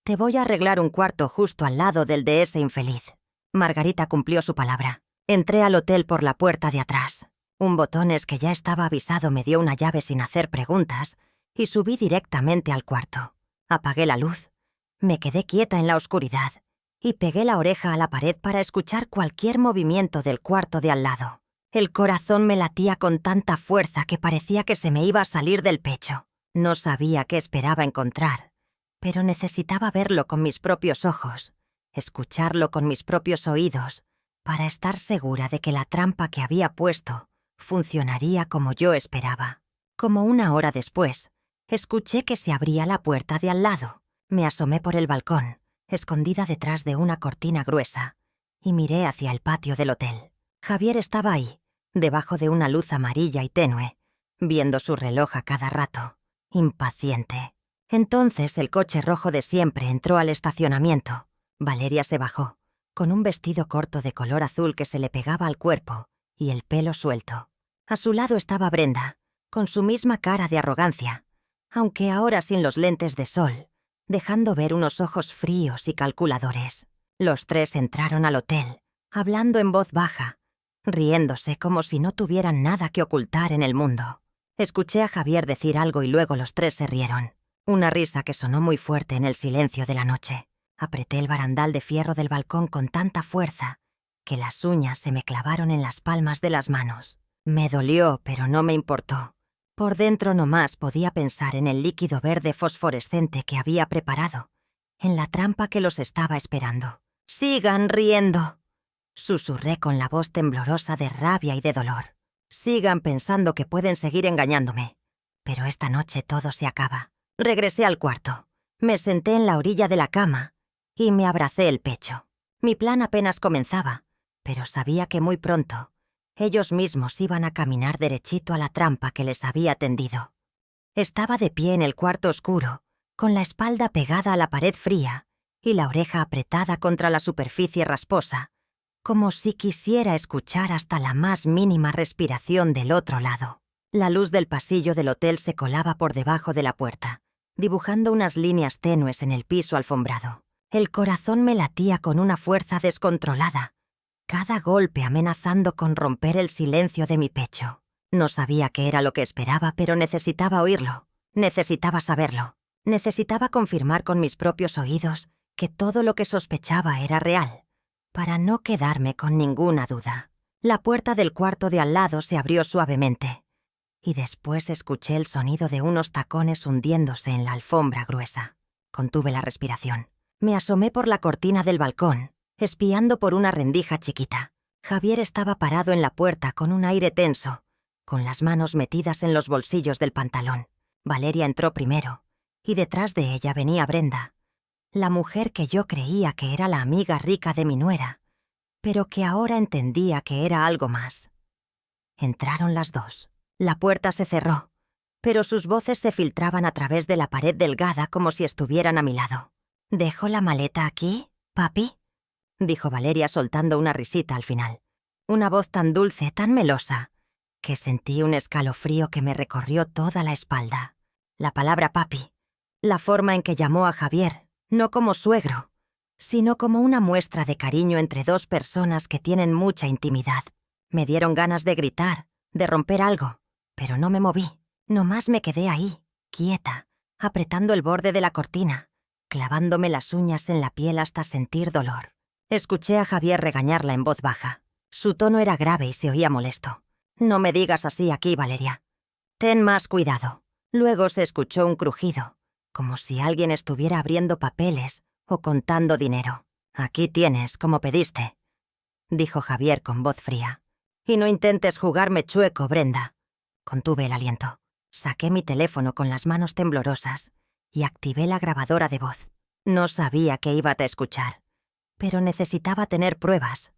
Te voy a arreglar un cuarto justo al lado del de ese infeliz. Margarita cumplió su palabra. Entré al hotel por la puerta de atrás. Un botones que ya estaba avisado me dio una llave sin hacer preguntas y subí directamente al cuarto. Apagué la luz. Me quedé quieta en la oscuridad y pegué la oreja a la pared para escuchar cualquier movimiento del cuarto de al lado. El corazón me latía con tanta fuerza que parecía que se me iba a salir del pecho. No sabía qué esperaba encontrar, pero necesitaba verlo con mis propios ojos, escucharlo con mis propios oídos, para estar segura de que la trampa que había puesto funcionaría como yo esperaba. Como una hora después, escuché que se abría la puerta de al lado. Me asomé por el balcón, escondida detrás de una cortina gruesa, y miré hacia el patio del hotel. Javier estaba ahí, debajo de una luz amarilla y tenue, viendo su reloj a cada rato, impaciente. Entonces el coche rojo de siempre entró al estacionamiento. Valeria se bajó, con un vestido corto de color azul que se le pegaba al cuerpo y el pelo suelto. A su lado estaba Brenda, con su misma cara de arrogancia, aunque ahora sin los lentes de sol, dejando ver unos ojos fríos y calculadores. Los tres entraron al hotel, hablando en voz baja, riéndose como si no tuvieran nada que ocultar en el mundo. Escuché a Javier decir algo y luego los tres se rieron. Una risa que sonó muy fuerte en el silencio de la noche. Apreté el barandal de fierro del balcón con tanta fuerza que las uñas se me clavaron en las palmas de las manos. Me dolió, pero no me importó. Por dentro nomás podía pensar en el líquido verde fosforescente que había preparado, en la trampa que los estaba esperando. «¡Sigan riendo!», susurré con la voz temblorosa de rabia y de dolor. «Sigan pensando que pueden seguir engañándome. Pero esta noche todo se acaba». Regresé al cuarto. Me senté en la orilla de la cama y me abracé el pecho. Mi plan apenas comenzaba, pero sabía que muy pronto ellos mismos iban a caminar derechito a la trampa que les había tendido. Estaba de pie en el cuarto oscuro, con la espalda pegada a la pared fría y la oreja apretada contra la superficie rasposa, como si quisiera escuchar hasta la más mínima respiración del otro lado. La luz del pasillo del hotel se colaba por debajo de la puerta, dibujando unas líneas tenues en el piso alfombrado. El corazón me latía con una fuerza descontrolada, cada golpe amenazando con romper el silencio de mi pecho. No sabía qué era lo que esperaba, pero necesitaba oírlo. Necesitaba saberlo. Necesitaba confirmar con mis propios oídos que todo lo que sospechaba era real, para no quedarme con ninguna duda. La puerta del cuarto de al lado se abrió suavemente, y después escuché el sonido de unos tacones hundiéndose en la alfombra gruesa. Contuve la respiración. Me asomé por la cortina del balcón, espiando por una rendija chiquita. Javier estaba parado en la puerta con un aire tenso, con las manos metidas en los bolsillos del pantalón. Valeria entró primero, y detrás de ella venía Brenda, la mujer que yo creía que era la amiga rica de mi nuera, pero que ahora entendía que era algo más. Entraron las dos. La puerta se cerró, pero sus voces se filtraban a través de la pared delgada como si estuvieran a mi lado. «¿Dejo la maleta aquí, papi?», dijo Valeria soltando una risita al final. Una voz tan dulce, tan melosa, que sentí un escalofrío que me recorrió toda la espalda. La palabra papi, la forma en que llamó a Javier, no como suegro, sino como una muestra de cariño entre dos personas que tienen mucha intimidad. Me dieron ganas de gritar, de romper algo, pero no me moví. Nomás me quedé ahí, quieta, apretando el borde de la cortina, clavándome las uñas en la piel hasta sentir dolor. Escuché a Javier regañarla en voz baja. Su tono era grave y se oía molesto. «No me digas así aquí, Valeria. Ten más cuidado». Luego se escuchó un crujido, como si alguien estuviera abriendo papeles o contando dinero. «Aquí tienes, como pediste», dijo Javier con voz fría. «Y no intentes jugarme chueco, Brenda». Contuve el aliento. Saqué mi teléfono con las manos temblorosas y activé la grabadora de voz. No sabía qué iba a escuchar, pero necesitaba tener pruebas,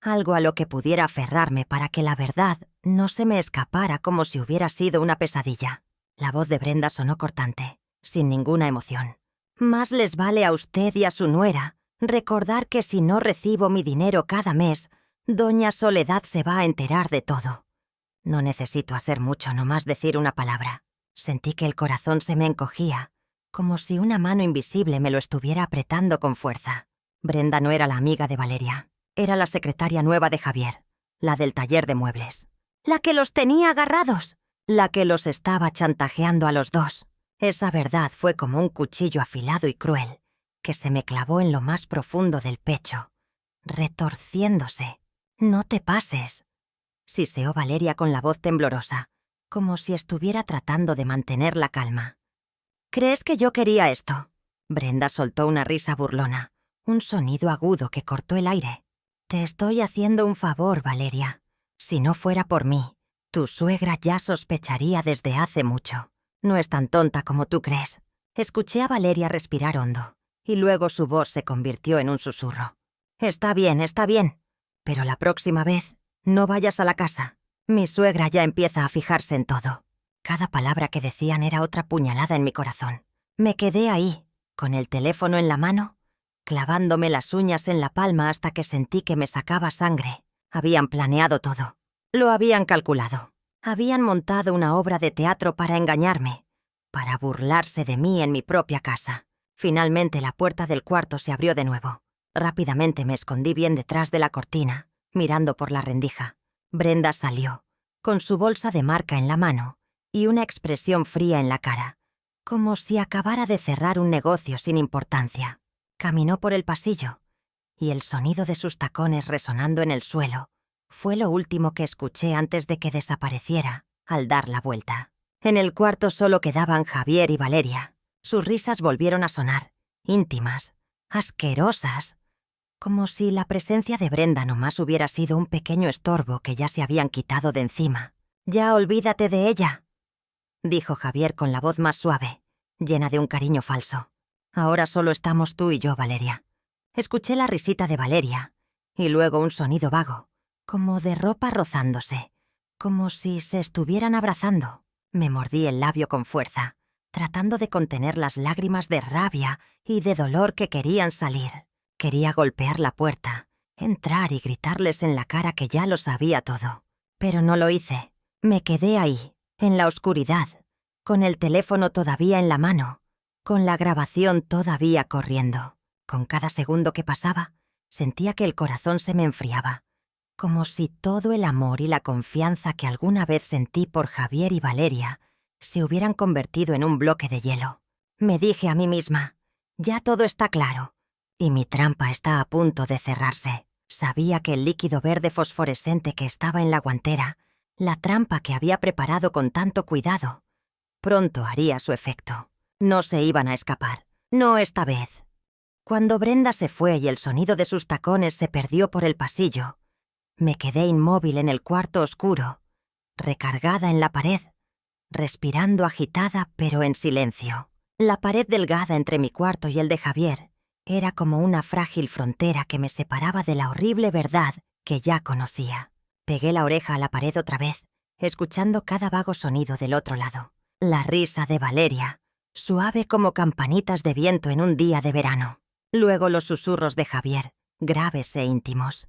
algo a lo que pudiera aferrarme para que la verdad no se me escapara como si hubiera sido una pesadilla. La voz de Brenda sonó cortante, sin ninguna emoción. Más les vale a usted y a su nuera recordar que si no recibo mi dinero cada mes, doña Soledad se va a enterar de todo. No necesito hacer mucho, nomás decir una palabra. Sentí que el corazón se me encogía, como si una mano invisible me lo estuviera apretando con fuerza. Brenda no era la amiga de Valeria. Era la secretaria nueva de Javier, la del taller de muebles. La que los tenía agarrados, la que los estaba chantajeando a los dos. Esa verdad fue como un cuchillo afilado y cruel, que se me clavó en lo más profundo del pecho, retorciéndose. «No te pases», siseó Valeria con la voz temblorosa, como si estuviera tratando de mantener la calma. «¿Crees que yo quería esto?» Brenda soltó una risa burlona, un sonido agudo que cortó el aire. «Te estoy haciendo un favor, Valeria. Si no fuera por mí, tu suegra ya sospecharía desde hace mucho. No es tan tonta como tú crees». Escuché a Valeria respirar hondo, y luego su voz se convirtió en un susurro. Está bien, pero la próxima vez no vayas a la casa. Mi suegra ya empieza a fijarse en todo». Cada palabra que decían era otra puñalada en mi corazón. Me quedé ahí, con el teléfono en la mano, clavándome las uñas en la palma hasta que sentí que me sacaba sangre. Habían planeado todo. Lo habían calculado. Habían montado una obra de teatro para engañarme, para burlarse de mí en mi propia casa. Finalmente la puerta del cuarto se abrió de nuevo. Rápidamente me escondí bien detrás de la cortina, mirando por la rendija. Brenda salió, con su bolsa de marca en la mano y una expresión fría en la cara, como si acabara de cerrar un negocio sin importancia. Caminó por el pasillo, y el sonido de sus tacones resonando en el suelo fue lo último que escuché antes de que desapareciera al dar la vuelta. En el cuarto solo quedaban Javier y Valeria. Sus risas volvieron a sonar, íntimas, asquerosas, como si la presencia de Brenda nomás hubiera sido un pequeño estorbo que ya se habían quitado de encima. «Ya olvídate de ella», dijo Javier con la voz más suave, llena de un cariño falso. «Ahora solo estamos tú y yo, Valeria». Escuché la risita de Valeria, y luego un sonido vago, como de ropa rozándose, como si se estuvieran abrazando. Me mordí el labio con fuerza, tratando de contener las lágrimas de rabia y de dolor que querían salir. Quería golpear la puerta, entrar y gritarles en la cara que ya lo sabía todo. Pero no lo hice. Me quedé ahí, en la oscuridad, con el teléfono todavía en la mano, con la grabación todavía corriendo. Con cada segundo que pasaba, sentía que el corazón se me enfriaba, como si todo el amor y la confianza que alguna vez sentí por Javier y Valeria se hubieran convertido en un bloque de hielo. Me dije a mí misma, ya todo está claro, y mi trampa está a punto de cerrarse. Sabía que el líquido verde fosforescente que estaba en la guantera, la trampa que había preparado con tanto cuidado, pronto haría su efecto. No se iban a escapar, no esta vez. Cuando Brenda se fue y el sonido de sus tacones se perdió por el pasillo, me quedé inmóvil en el cuarto oscuro, recargada en la pared, respirando agitada pero en silencio. La pared delgada entre mi cuarto y el de Javier era como una frágil frontera que me separaba de la horrible verdad que ya conocía. Pegué la oreja a la pared otra vez, escuchando cada vago sonido del otro lado. La risa de Valeria, suave como campanitas de viento en un día de verano. Luego los susurros de Javier, graves e íntimos.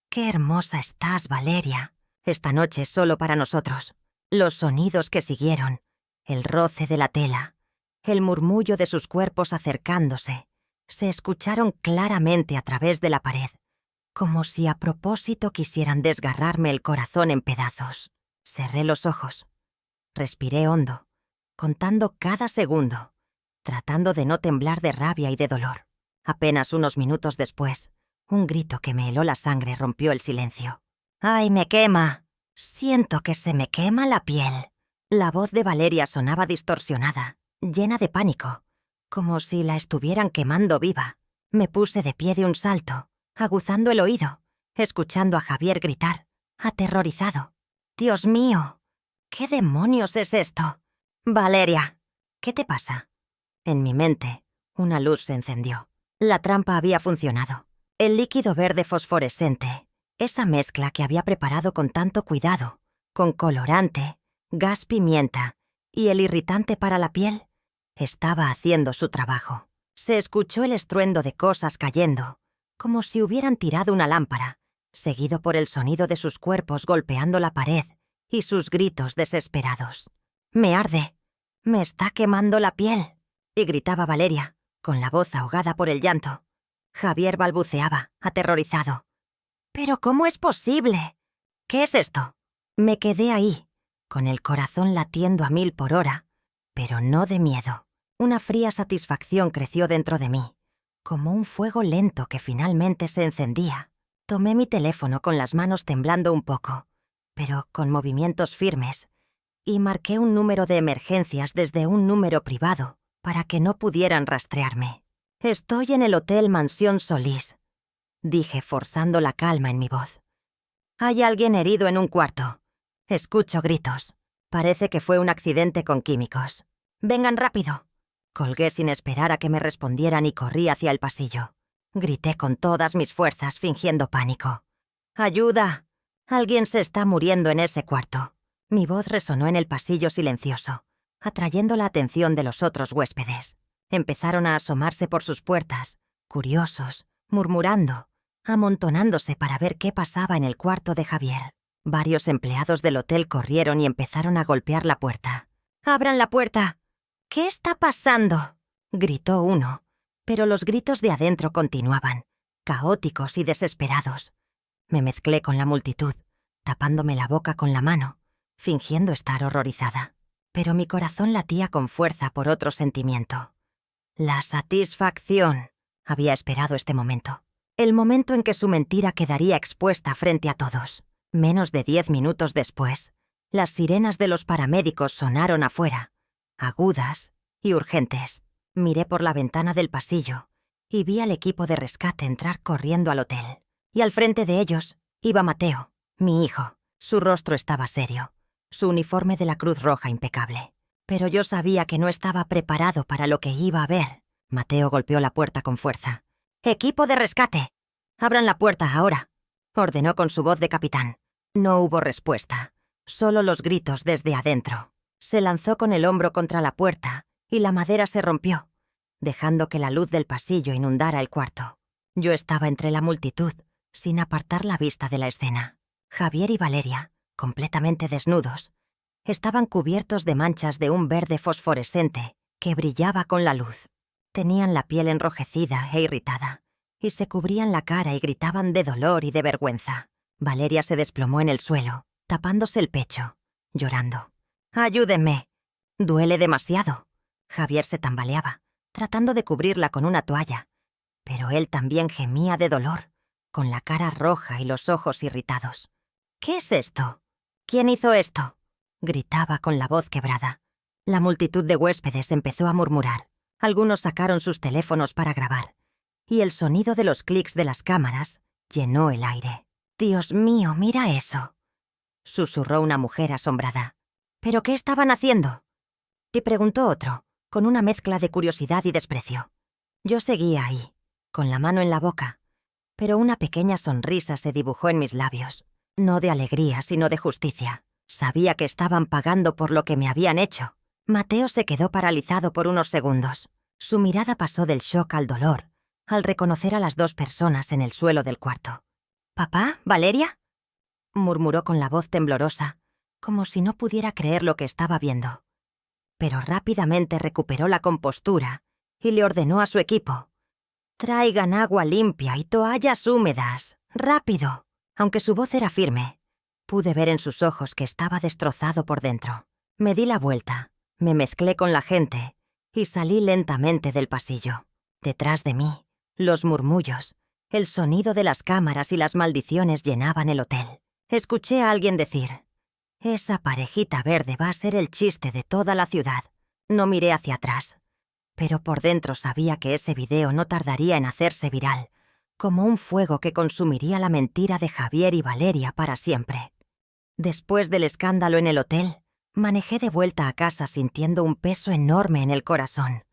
«Qué hermosa estás, Valeria. Esta noche solo para nosotros». Los sonidos que siguieron, el roce de la tela, el murmullo de sus cuerpos acercándose, se escucharon claramente a través de la pared, como si a propósito quisieran desgarrarme el corazón en pedazos. Cerré los ojos, respiré hondo, contando cada segundo, tratando de no temblar de rabia y de dolor. Apenas unos minutos después, un grito que me heló la sangre rompió el silencio. «¡Ay, me quema! Siento que se me quema la piel». La voz de Valeria sonaba distorsionada, llena de pánico, como si la estuvieran quemando viva. Me puse de pie de un salto, aguzando el oído, escuchando a Javier gritar, aterrorizado. «¡Dios mío! ¿Qué demonios es esto? Valeria, ¿qué te pasa? En mi mente, una luz se encendió. La trampa había funcionado. El líquido verde fosforescente, esa mezcla que había preparado con tanto cuidado, con colorante, gas pimienta y el irritante para la piel, estaba haciendo su trabajo. Se escuchó el estruendo de cosas cayendo, como si hubieran tirado una lámpara, seguido por el sonido de sus cuerpos golpeando la pared y sus gritos desesperados. «Me arde, me está quemando la piel», y gritaba Valeria, con la voz ahogada por el llanto. Javier balbuceaba, aterrorizado. «¿Pero cómo es posible? ¿Qué es esto?» Me quedé ahí, con el corazón latiendo a 1000 por hora, pero no de miedo. Una fría satisfacción creció dentro de mí, como un fuego lento que finalmente se encendía. Tomé mi teléfono con las manos temblando un poco, pero con movimientos firmes, y marqué un número de emergencias desde un número privado para que no pudieran rastrearme. «Estoy en el Hotel Mansión Solís», dije forzando la calma en mi voz. «Hay alguien herido en un cuarto. Escucho gritos. Parece que fue un accidente con químicos. Vengan rápido». Colgué sin esperar a que me respondieran y corrí hacia el pasillo. Grité con todas mis fuerzas, fingiendo pánico. «¡Ayuda! Alguien se está muriendo en ese cuarto». Mi voz resonó en el pasillo silencioso, atrayendo la atención de los otros huéspedes. Empezaron a asomarse por sus puertas, curiosos, murmurando, amontonándose para ver qué pasaba en el cuarto de Javier. Varios empleados del hotel corrieron y empezaron a golpear la puerta. «¡Abran la puerta! ¿Qué está pasando?», gritó uno, pero los gritos de adentro continuaban, caóticos y desesperados. Me mezclé con la multitud, tapándome la boca con la mano, fingiendo estar horrorizada. Pero mi corazón latía con fuerza por otro sentimiento. La satisfacción. Había esperado este momento. El momento en que su mentira quedaría expuesta frente a todos. Menos de 10 minutos después, las sirenas de los paramédicos sonaron afuera, agudas y urgentes. Miré por la ventana del pasillo y vi al equipo de rescate entrar corriendo al hotel. Y al frente de ellos iba Mateo, mi hijo. Su rostro estaba serio, su uniforme de la Cruz Roja impecable. Pero yo sabía que no estaba preparado para lo que iba a ver. Mateo golpeó la puerta con fuerza. «¡Equipo de rescate! ¡Abran la puerta ahora!», ordenó con su voz de capitán. No hubo respuesta, solo los gritos desde adentro. Se lanzó con el hombro contra la puerta y la madera se rompió, dejando que la luz del pasillo inundara el cuarto. Yo estaba entre la multitud, sin apartar la vista de la escena. Javier y Valeria, completamente desnudos, estaban cubiertos de manchas de un verde fosforescente que brillaba con la luz. Tenían la piel enrojecida e irritada, y se cubrían la cara y gritaban de dolor y de vergüenza. Valeria se desplomó en el suelo, tapándose el pecho, llorando. «¡Ayúdenme! Duele demasiado». Javier se tambaleaba, tratando de cubrirla con una toalla, pero él también gemía de dolor, con la cara roja y los ojos irritados. «¿Qué es esto? ¿Quién hizo esto?», gritaba con la voz quebrada. La multitud de huéspedes empezó a murmurar. Algunos sacaron sus teléfonos para grabar, y el sonido de los clics de las cámaras llenó el aire. «Dios mío, mira eso», susurró una mujer asombrada. «¿Pero qué estaban haciendo?», y preguntó otro, con una mezcla de curiosidad y desprecio. Yo seguía ahí, con la mano en la boca, pero una pequeña sonrisa se dibujó en mis labios. No de alegría, sino de justicia. Sabía que estaban pagando por lo que me habían hecho. Mateo se quedó paralizado por unos segundos. Su mirada pasó del shock al dolor, al reconocer a las 2 personas en el suelo del cuarto. «¿Papá? ¿Valeria?», murmuró con la voz temblorosa, como si no pudiera creer lo que estaba viendo. Pero rápidamente recuperó la compostura y le ordenó a su equipo: «Traigan agua limpia y toallas húmedas, rápido». Aunque su voz era firme, pude ver en sus ojos que estaba destrozado por dentro. Me di la vuelta, me mezclé con la gente y salí lentamente del pasillo. Detrás de mí, los murmullos, el sonido de las cámaras y las maldiciones llenaban el hotel. Escuché a alguien decir: «Esa parejita verde va a ser el chiste de toda la ciudad». No miré hacia atrás, pero por dentro sabía que ese video no tardaría en hacerse viral, como un fuego que consumiría la mentira de Javier y Valeria para siempre. Después del escándalo en el hotel, Manejé de vuelta a casa sintiendo un peso enorme en el corazón,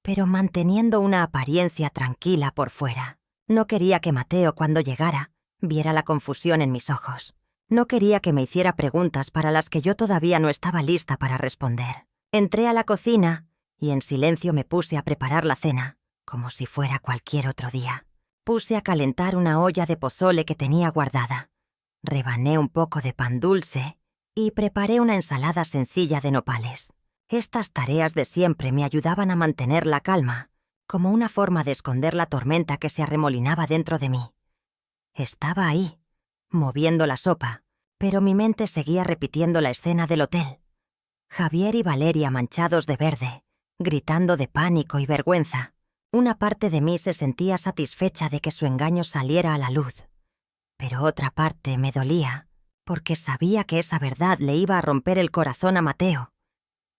pero manteniendo una apariencia tranquila por fuera. No quería que Mateo, cuando llegara, viera la confusión en mis ojos. No quería que me hiciera preguntas para las que yo todavía no estaba lista para responder. Entré a la cocina y en silencio me puse a preparar la cena, como si fuera cualquier otro día. Puse a calentar una olla de pozole que tenía guardada. Rebané un poco de pan dulce y preparé una ensalada sencilla de nopales. Estas tareas de siempre me ayudaban a mantener la calma, como una forma de esconder la tormenta que se arremolinaba dentro de mí. Estaba ahí, moviendo la sopa, pero mi mente seguía repitiendo la escena del hotel. Javier y Valeria manchados de verde, gritando de pánico y vergüenza. Una parte de mí se sentía satisfecha de que su engaño saliera a la luz, pero otra parte me dolía, porque sabía que esa verdad le iba a romper el corazón a Mateo.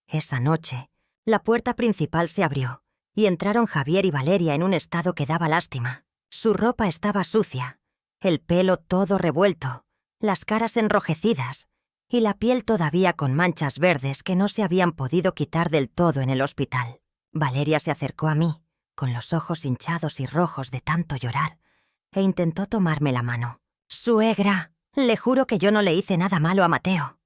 Esa noche, la puerta principal se abrió y entraron Javier y Valeria en un estado que daba lástima. Su ropa estaba sucia, el pelo todo revuelto, las caras enrojecidas y la piel todavía con manchas verdes que no se habían podido quitar del todo en el hospital. Valeria se acercó a mí, con los ojos hinchados y rojos de tanto llorar, e intentó tomarme la mano. «Suegra, le juro que yo no le hice nada malo a Mateo»,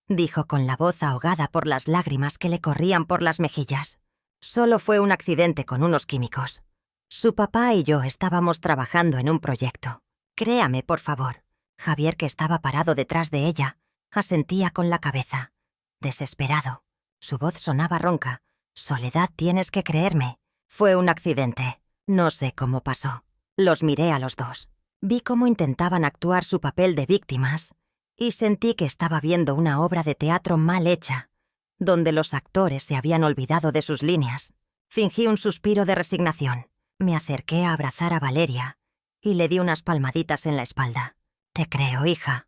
dijo con la voz ahogada por las lágrimas que le corrían por las mejillas. «Solo fue un accidente con unos químicos. Su papá y yo estábamos trabajando en un proyecto. Créame, por favor». Javier, que estaba parado detrás de ella, asentía con la cabeza, desesperado. Su voz sonaba ronca. «Soledad, tienes que creerme. Fue un accidente. No sé cómo pasó». Los miré a los dos. Vi cómo intentaban actuar su papel de víctimas y sentí que estaba viendo una obra de teatro mal hecha, donde los actores se habían olvidado de sus líneas. Fingí un suspiro de resignación. Me acerqué a abrazar a Valeria y le di unas palmaditas en la espalda. «Te creo, hija»,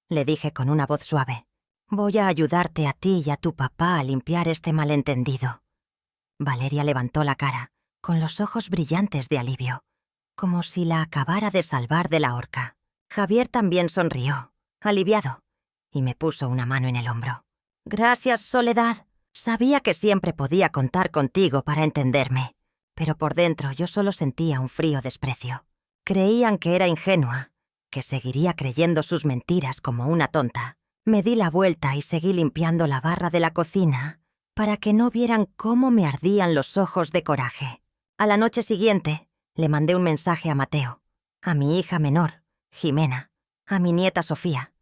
le dije con una voz suave. «Voy a ayudarte a ti y a tu papá a limpiar este malentendido». Valeria levantó la cara, con los ojos brillantes de alivio, como si la acabara de salvar de la horca. Javier también sonrió, aliviado, y me puso una mano en el hombro. «Gracias, Soledad. Sabía que siempre podía contar contigo para entenderme, pero por dentro yo solo sentía un frío desprecio. Creían que era ingenua, que seguiría creyendo sus mentiras como una tonta». Me di la vuelta y seguí limpiando la barra de la cocina para que no vieran cómo me ardían los ojos de coraje. A la noche siguiente, le mandé un mensaje a Mateo, a mi hija menor, Jimena, a mi nieta Sofía,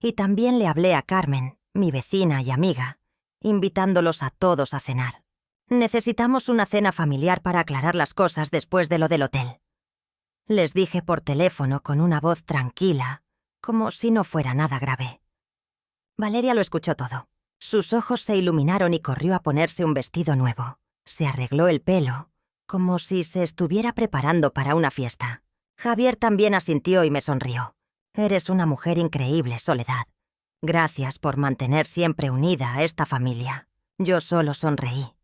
y también le hablé a Carmen, mi vecina y amiga, invitándolos a todos a cenar. «Necesitamos una cena familiar para aclarar las cosas después de lo del hotel», les dije por teléfono con una voz tranquila, como si no fuera nada grave. Valeria lo escuchó todo. Sus ojos se iluminaron y corrió a ponerse un vestido nuevo. Se arregló el pelo, como si se estuviera preparando para una fiesta. Javier también asintió y me sonrió. «Eres una mujer increíble, Soledad. Gracias por mantener siempre unida a esta familia». Yo solo sonreí,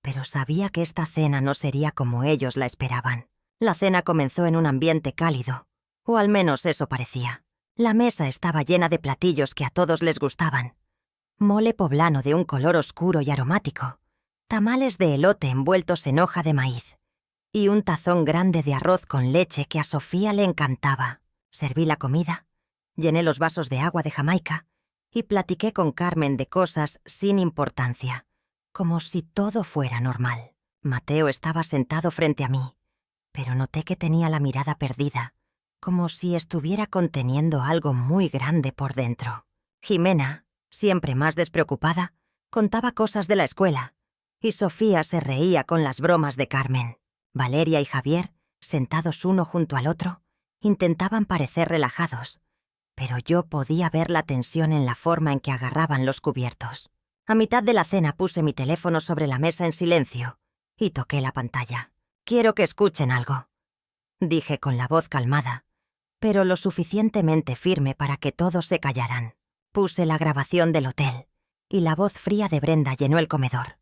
pero sabía que esta cena no sería como ellos la esperaban. La cena comenzó en un ambiente cálido, o al menos eso parecía. La mesa estaba llena de platillos que a todos les gustaban. Mole poblano de un color oscuro y aromático, tamales de elote envueltos en hoja de maíz y un tazón grande de arroz con leche que a Sofía le encantaba. Serví la comida, llené los vasos de agua de Jamaica y platiqué con Carmen de cosas sin importancia, como si todo fuera normal. Mateo estaba sentado frente a mí, pero noté que tenía la mirada perdida, como si estuviera conteniendo algo muy grande por dentro. Jimena, siempre más despreocupada, contaba cosas de la escuela, y Sofía se reía con las bromas de Carmen. Valeria y Javier, sentados uno junto al otro, intentaban parecer relajados, pero yo podía ver la tensión en la forma en que agarraban los cubiertos. A mitad de la cena puse mi teléfono sobre la mesa en silencio y toqué la pantalla. «Quiero que escuchen algo», dije con la voz calmada, pero lo suficientemente firme para que todos se callaran. Puse la grabación del hotel y la voz fría de Brenda llenó el comedor.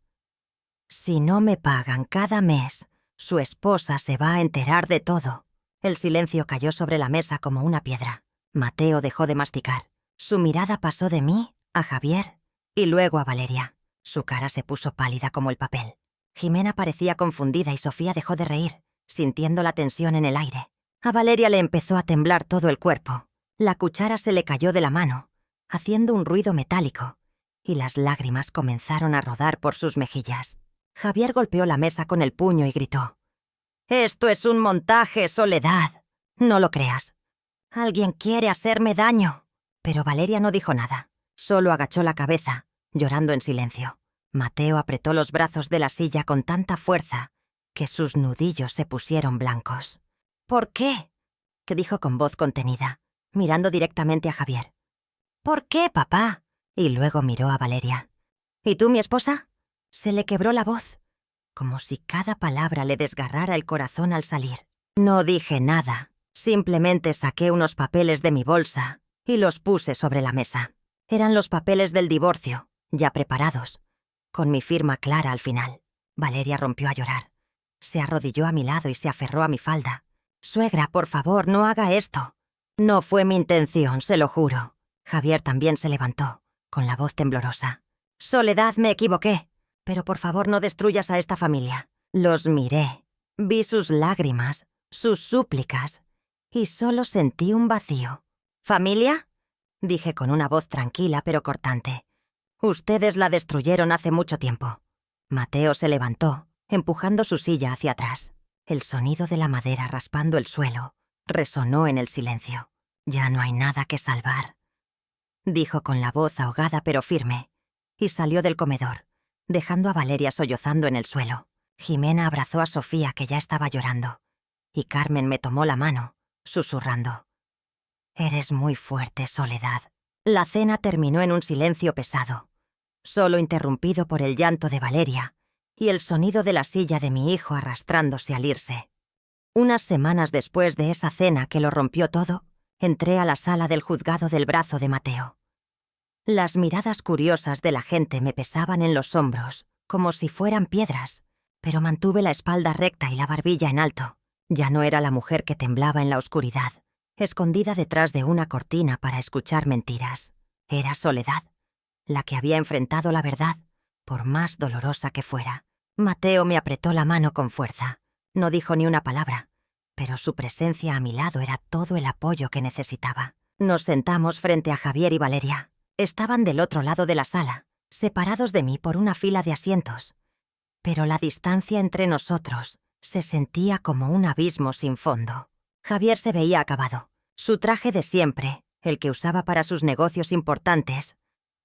«Si no me pagan cada mes, su esposa se va a enterar de todo». El silencio cayó sobre la mesa como una piedra. Mateo dejó de masticar. Su mirada pasó de mí a Javier y luego a Valeria. Su cara se puso pálida como el papel. Jimena parecía confundida y Sofía dejó de reír, sintiendo la tensión en el aire. A Valeria le empezó a temblar todo el cuerpo. La cuchara se le cayó de la mano, haciendo un ruido metálico, y las lágrimas comenzaron a rodar por sus mejillas. Javier golpeó la mesa con el puño y gritó: «¡Esto es un montaje, Soledad! No lo creas. Alguien quiere hacerme daño». Pero Valeria no dijo nada. Solo agachó la cabeza, llorando en silencio. Mateo apretó los brazos de la silla con tanta fuerza que sus nudillos se pusieron blancos. «¿Por qué?», que dijo con voz contenida, mirando directamente a Javier. «¿Por qué, papá?». Y luego miró a Valeria. «¿Y tú, mi esposa?». Se le quebró la voz, como si cada palabra le desgarrara el corazón al salir. No dije nada, simplemente saqué unos papeles de mi bolsa y los puse sobre la mesa. Eran los papeles del divorcio, ya preparados, con mi firma clara al final. Valeria rompió a llorar. Se arrodilló a mi lado y se aferró a mi falda. «Suegra, por favor, no haga esto». «No fue mi intención, se lo juro». Javier también se levantó, con la voz temblorosa. «Soledad, me equivoqué. Pero por favor no destruyas a esta familia». Los miré, vi sus lágrimas, sus súplicas, y solo sentí un vacío. «¿Familia?», dije con una voz tranquila pero cortante. «Ustedes la destruyeron hace mucho tiempo». Mateo se levantó, empujando su silla hacia atrás. El sonido de la madera raspando el suelo resonó en el silencio. «Ya no hay nada que salvar», dijo con la voz ahogada pero firme, y salió del comedor, dejando a Valeria sollozando en el suelo. Jimena abrazó a Sofía, que ya estaba llorando, y Carmen me tomó la mano, susurrando: «Eres muy fuerte, Soledad». La cena terminó en un silencio pesado, solo interrumpido por el llanto de Valeria y el sonido de la silla de mi hijo arrastrándose al irse. Unas semanas después de esa cena que lo rompió todo, entré a la sala del juzgado del brazo de Mateo. Las miradas curiosas de la gente me pesaban en los hombros, como si fueran piedras, pero mantuve la espalda recta y la barbilla en alto. Ya no era la mujer que temblaba en la oscuridad, escondida detrás de una cortina para escuchar mentiras. Era Soledad, la que había enfrentado la verdad, por más dolorosa que fuera. Mateo me apretó la mano con fuerza. No dijo ni una palabra, pero su presencia a mi lado era todo el apoyo que necesitaba. Nos sentamos frente a Javier y Valeria. Estaban del otro lado de la sala, separados de mí por una fila de asientos, pero la distancia entre nosotros se sentía como un abismo sin fondo. Javier se veía acabado. Su traje de siempre, el que usaba para sus negocios importantes,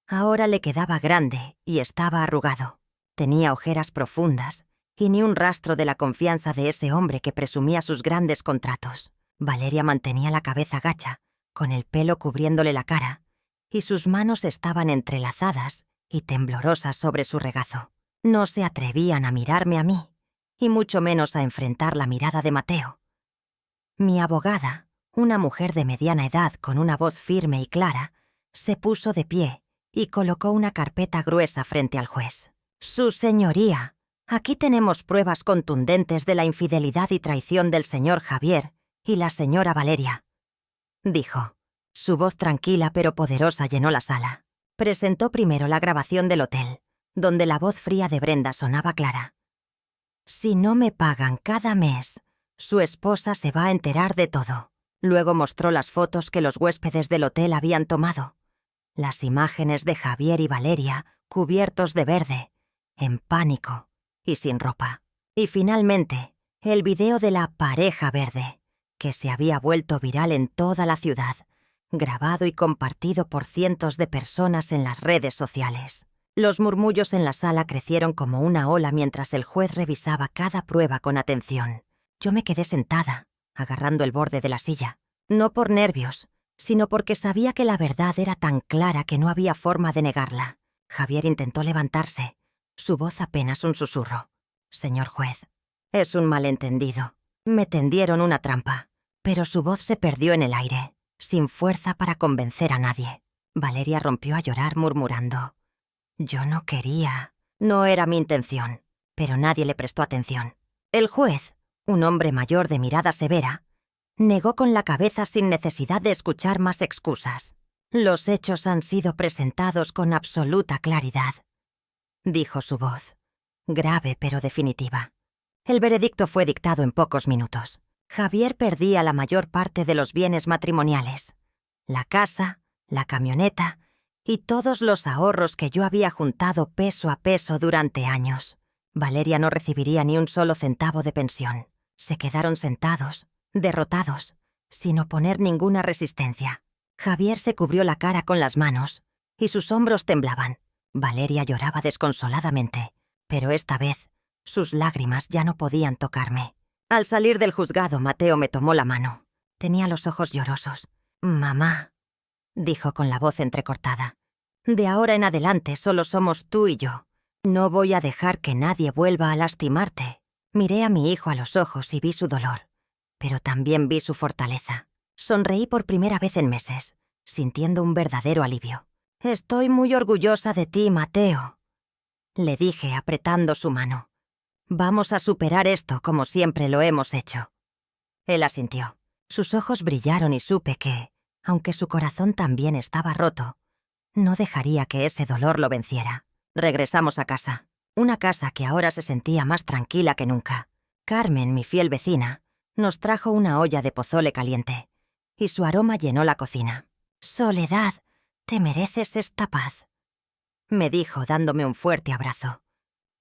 ahora le quedaba grande y estaba arrugado. Tenía ojeras profundas y ni un rastro de la confianza de ese hombre que presumía sus grandes contratos. Valeria mantenía la cabeza gacha, con el pelo cubriéndole la cara, y sus manos estaban entrelazadas y temblorosas sobre su regazo. No se atrevían a mirarme a mí, y mucho menos a enfrentar la mirada de Mateo. Mi abogada, una mujer de mediana edad con una voz firme y clara, se puso de pie y colocó una carpeta gruesa frente al juez. «Su señoría, aquí tenemos pruebas contundentes de la infidelidad y traición del señor Javier y la señora Valeria», dijo. Su voz tranquila pero poderosa llenó la sala. Presentó primero la grabación del hotel, donde la voz fría de Brenda sonaba clara. «Si no me pagan cada mes, su esposa se va a enterar de todo». Luego mostró las fotos que los huéspedes del hotel habían tomado. Las imágenes de Javier y Valeria, cubiertos de verde, en pánico y sin ropa. Y finalmente, el video de la pareja verde, que se había vuelto viral en toda la ciudad, grabado y compartido por cientos de personas en las redes sociales. Los murmullos en la sala crecieron como una ola mientras el juez revisaba cada prueba con atención. Yo me quedé sentada, agarrando el borde de la silla, no por nervios, sino porque sabía que la verdad era tan clara que no había forma de negarla. Javier intentó levantarse, su voz apenas un susurro. «Señor juez, es un malentendido. Me tendieron una trampa». Pero su voz se perdió en el aire, sin fuerza para convencer a nadie. Valeria rompió a llorar murmurando: «Yo no quería. No era mi intención». Pero nadie le prestó atención. El juez, un hombre mayor de mirada severa, negó con la cabeza sin necesidad de escuchar más excusas. Los hechos han sido presentados con absoluta claridad, dijo su voz, grave pero definitiva. El veredicto fue dictado en pocos minutos. Javier perdía la mayor parte de los bienes matrimoniales, la casa, la camioneta y todos los ahorros que yo había juntado peso a peso durante años. Valeria no recibiría ni un solo centavo de pensión. Se quedaron sentados, derrotados, sin oponer ninguna resistencia. Javier se cubrió la cara con las manos y sus hombros temblaban. Valeria lloraba desconsoladamente, pero esta vez sus lágrimas ya no podían tocarme. Al salir del juzgado, Mateo me tomó la mano. Tenía los ojos llorosos. «Mamá», dijo con la voz entrecortada, «de ahora en adelante solo somos tú y yo. No voy a dejar que nadie vuelva a lastimarte». Miré a mi hijo a los ojos y vi su dolor, pero también vi su fortaleza. Sonreí por primera vez en meses, sintiendo un verdadero alivio. «Estoy muy orgullosa de ti, Mateo», le dije apretando su mano. «Vamos a superar esto como siempre lo hemos hecho». Él asintió. Sus ojos brillaron y supe que, aunque su corazón también estaba roto, no dejaría que ese dolor lo venciera. Regresamos a casa. Una casa que ahora se sentía más tranquila que nunca. Carmen, mi fiel vecina, nos trajo una olla de pozole caliente, y su aroma llenó la cocina. «Soledad, te mereces esta paz», me dijo dándome un fuerte abrazo.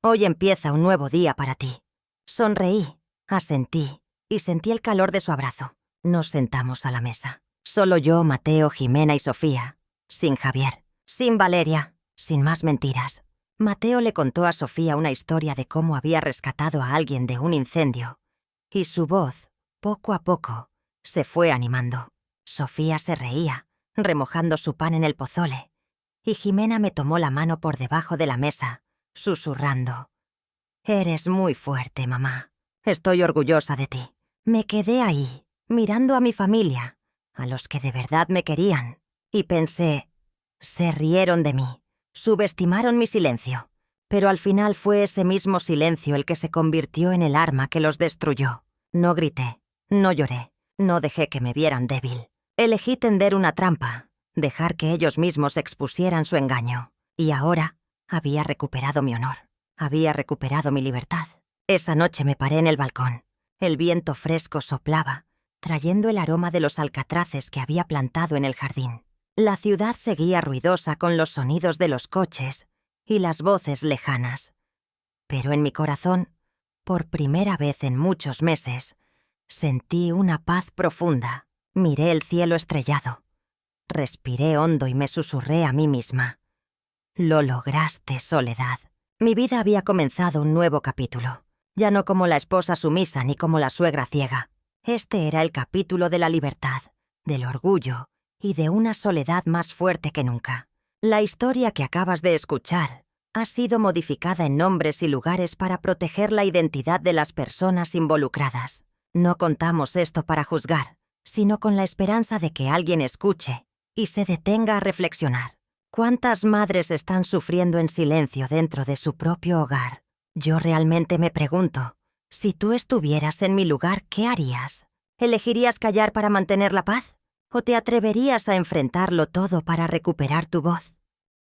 «Hoy empieza un nuevo día para ti». Sonreí, asentí y sentí el calor de su abrazo. Nos sentamos a la mesa. Solo yo, Mateo, Jimena y Sofía. Sin Javier, sin Valeria, sin más mentiras. Mateo le contó a Sofía una historia de cómo había rescatado a alguien de un incendio, y su voz, poco a poco, se fue animando. Sofía se reía, remojando su pan en el pozole, y Jimena me tomó la mano por debajo de la mesa, susurrando: «Eres muy fuerte, mamá. Estoy orgullosa de ti». Me quedé ahí, mirando a mi familia, a los que de verdad me querían, y pensé, se rieron de mí, subestimaron mi silencio, pero al final fue ese mismo silencio el que se convirtió en el arma que los destruyó. No grité, no lloré, no dejé que me vieran débil. Elegí tender una trampa, dejar que ellos mismos expusieran su engaño, y ahora había recuperado mi honor, había recuperado mi libertad. Esa noche me paré en el balcón. El viento fresco soplaba, trayendo el aroma de los alcatraces que había plantado en el jardín. La ciudad seguía ruidosa con los sonidos de los coches y las voces lejanas. Pero en mi corazón, por primera vez en muchos meses, sentí una paz profunda. Miré el cielo estrellado. Respiré hondo y me susurré a mí misma: «Lo lograste, Soledad». Mi vida había comenzado un nuevo capítulo. Ya no como la esposa sumisa ni como la suegra ciega. Este era el capítulo de la libertad, del orgullo y de una soledad más fuerte que nunca. La historia que acabas de escuchar ha sido modificada en nombres y lugares para proteger la identidad de las personas involucradas. No contamos esto para juzgar, sino con la esperanza de que alguien escuche y se detenga a reflexionar. ¿Cuántas madres están sufriendo en silencio dentro de su propio hogar? Yo realmente me pregunto, si tú estuvieras en mi lugar, ¿qué harías? ¿Elegirías callar para mantener la paz? ¿O te atreverías a enfrentarlo todo para recuperar tu voz?